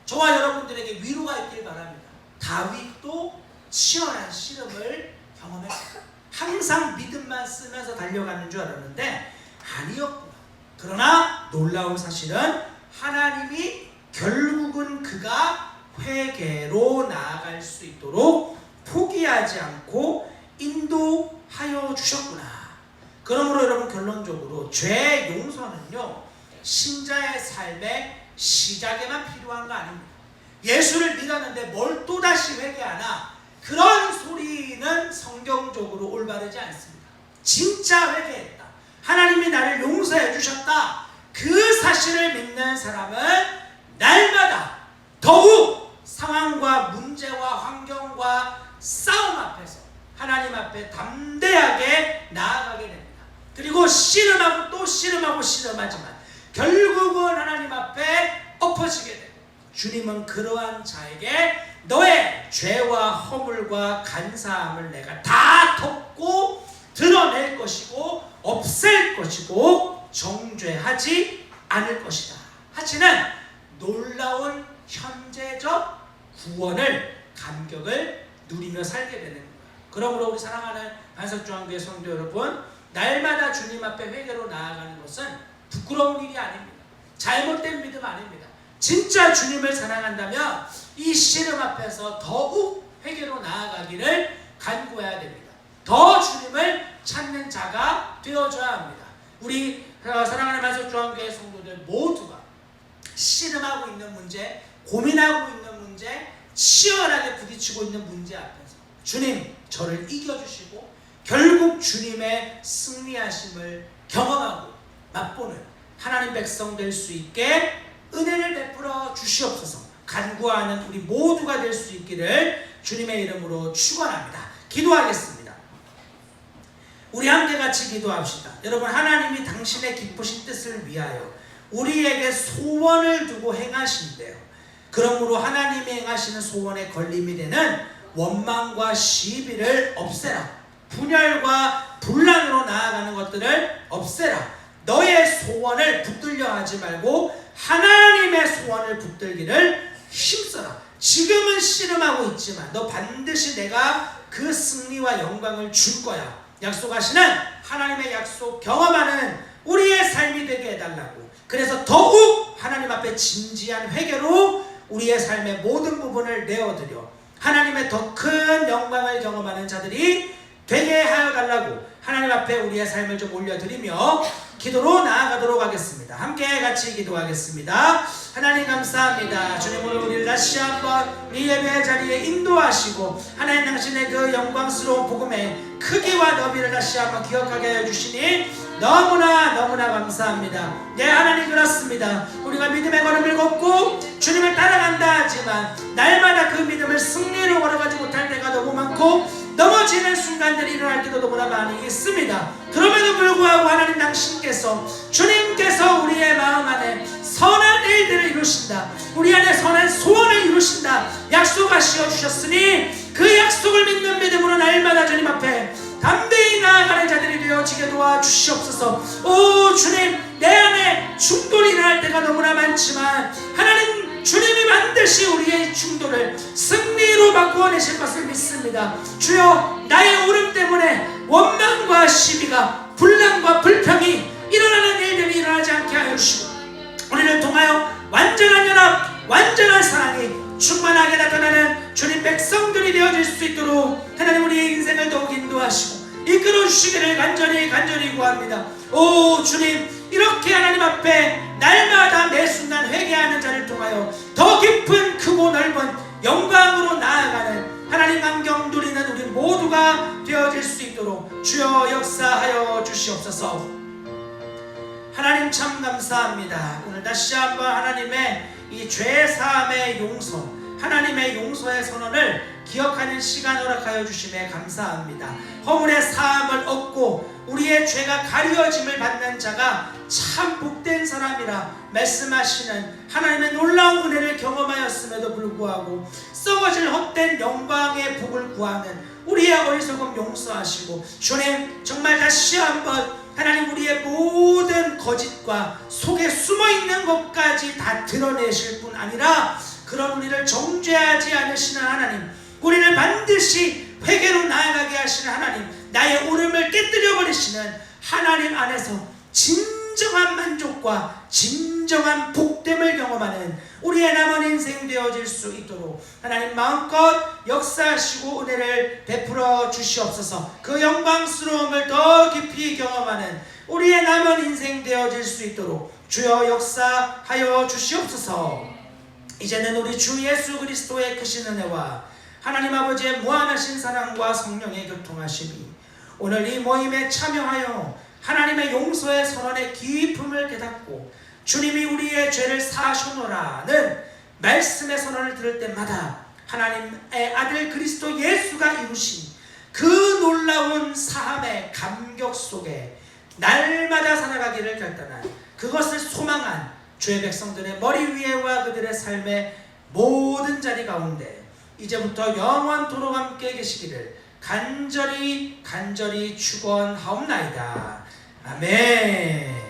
저와 여러분들에게 위로가 있길 바랍니다. 다윗도 치열한 씨름을 경험했어요. 항상 믿음만 쓰면서 달려가는 줄 알았는데 아니었구나. 그러나 놀라운 사실은 하나님이 결국은 그가 회개로 나아갈 수 있도록 포기하지 않고 인도하여 주셨구나. 그러므로 여러분 결론적으로 죄 용서는요 신자의 삶의 시작에만 필요한 거 아닙니다. 예수를 믿었는데 뭘 또다시 회개하나 그런 소리는 성경적으로 올바르지 않습니다. 진짜 회개했다. 하나님이 나를 용서해 주셨다. 그 사실을 믿는 사람은 날마다 더욱 상황과 문제와 환경과 싸움 앞에서 하나님 앞에 담대하게 나아가게 됩니다. 그리고 씨름하고 또 씨름하고 씨름하지만 결국은 하나님 앞에 엎어지게 됩니다. 주님은 그러한 자에게 너의 죄와 허물과 간사함을 내가 다 덮고 드러낼 것이고 없앨 것이고 정죄하지 않을 것이다 하시는 놀라운 현재적 구원을 감격을 누리며 살게 되는 거예요. 그러므로 우리 사랑하는 반석중앙교회 성도 여러분, 날마다 주님 앞에 회개로 나아가는 것은 부끄러운 일이 아닙니다. 잘못된 믿음 아닙니다. 진짜 주님을 사랑한다면 이 씨름 앞에서 더욱 회개로 나아가기를 간구해야 됩니다. 더 주님을 찾는 자가 되어줘야 합니다. 우리 사랑하는 반석중앙교회 성도들 모두가 씨름하고 있는 문제, 고민하고 있는 문제, 치열하게 부딪히고 있는 문제 앞에서 주님 저를 이겨주시고 결국 주님의 승리하심을 경험하고 맛보는 하나님 백성 될 수 있게 은혜를 베풀어 주시옵소서. 간구하는 우리 모두가 될 수 있기를 주님의 이름으로 축원합니다. 기도하겠습니다. 우리 함께 같이 기도합시다. 여러분, 하나님이 당신의 기쁘신 뜻을 위하여 우리에게 소원을 두고 행하신대요. 그러므로 하나님이 행하시는 소원에 걸림이 되는 원망과 시비를 없애라. 분열과 분란으로 나아가는 것들을 없애라. 너의 소원을 붙들려 하지 말고 하나님의 소원을 붙들기를 힘써라. 지금은 씨름하고 있지만 너 반드시 내가 그 승리와 영광을 줄 거야. 약속하시는 하나님의 약속 경험하는 우리의 삶이 되게 해달라고. 그래서 더욱 하나님 앞에 진지한 회개로 우리의 삶의 모든 부분을 내어드려 하나님의 더 큰 영광을 경험하는 자들이 되게 하여 달라고 하나님 앞에 우리의 삶을 좀 올려드리며 기도로 나아가도록 하겠습니다. 함께 같이 기도하겠습니다. 하나님 감사합니다. 주님, 오늘 우리를 다시 한번 이 예배 자리에 인도하시고 하나님 당신의 그 영광스러운 복음의 크기와 너비를 다시 한번 기억하게 해주시니 너무나 감사합니다. 네, 하나님, 그렇습니다. 우리가 믿음의 걸음을 걷고 주님을 따라간다 하지만 날마다 그 믿음을 승리로 걸어가지 못할 때가 너무 많고 넘어지는 순간들이 일어날 때도 너무나 많이 있습니다. 그럼에도 불구하고 하나님 당신께서, 주님께서 우리의 마음 안에 선한 일들을 이루신다, 우리 안에 선한 소원을 이루신다 약속하시어 주셨으니 그 약속을 믿는 믿음으로 날마다 주님 앞에 담대히 나아가는 자들이 되어지게 도와주시옵소서. 오 주님, 내 안에 충돌이 일어날 때가 너무나 많지만 하나님 주님이 반드시 우리의 충돌을 승리로 바꾸어내실 것을 믿습니다. 주여, 나의 오름 때문에 원망과 시비가, 분란과 불평이 일어나는 일들이 일어나지 않게 하여 주시고 우리를 통하여 완전한 연합, 완전한 사랑이 충만하게 나타나는 주님 백성들이 되어질 수 있도록 하나님 우리의 인생을 더욱 인도하시고 이끌어 주시기를 간절히 구합니다. 오 주님, 이렇게 하나님 앞에 날마다 매 순간 회개하는 자를 통하여 더 깊은 크고 넓은 영광으로 나아가는 하나님 안경 누리는 우리 모두가 되어질 수 있도록 주여 역사하여 주시옵소서. 하나님 참 감사합니다. 오늘 다시 한번 하나님의 이 죄사함의 용서, 하나님의 용서의 선언을 기억하는 시간 허락하여 주심에 감사합니다. 허물의 사함을 얻고 우리의 죄가 가려짐을 받는 자가 참 복된 사람이라 말씀하시는 하나님의 놀라운 은혜를 경험하였음에도 불구하고 썩어질 헛된 영광의 복을 구하는 우리의 어리석음 용서하시고 주님, 정말 다시 한번 하나님 우리의 모든 거짓과 속에 숨어있는 것까지 다 드러내실 뿐 아니라 그런 우리를 정죄하지 않으시는 하나님, 우리를 반드시 회개로 나아가게 하시는 하나님, 나의 오름을 깨뜨려 버리시는 하나님 안에서 진정한 만족과 진정한 복됨을 경험하는 우리의 남은 인생 되어질 수 있도록 하나님 마음껏 역사하시고 은혜를 베풀어 주시옵소서. 그 영광스러움을 더 깊이 경험하는 우리의 남은 인생 되어질 수 있도록 주여 역사하여 주시옵소서. 이제는 우리 주 예수 그리스도의 크신 은혜와 하나님 아버지의 무한하신 사랑과 성령의 교통하심이 오늘 이 모임에 참여하여 하나님의 용서의 선언의 깊음을 깨닫고 주님이 우리의 죄를 사하셨노라는 말씀의 선언을 들을 때마다 하나님의 아들 그리스도 예수가 이루신 그 놀라운 사함의 감격 속에 날마다 살아가기를 결단한, 그것을 소망한 주의 백성들의 머리 위에와 그들의 삶의 모든 자리 가운데 이제부터 영원토록 함께 계시기를 간절히 축원하옵나이다. 아멘.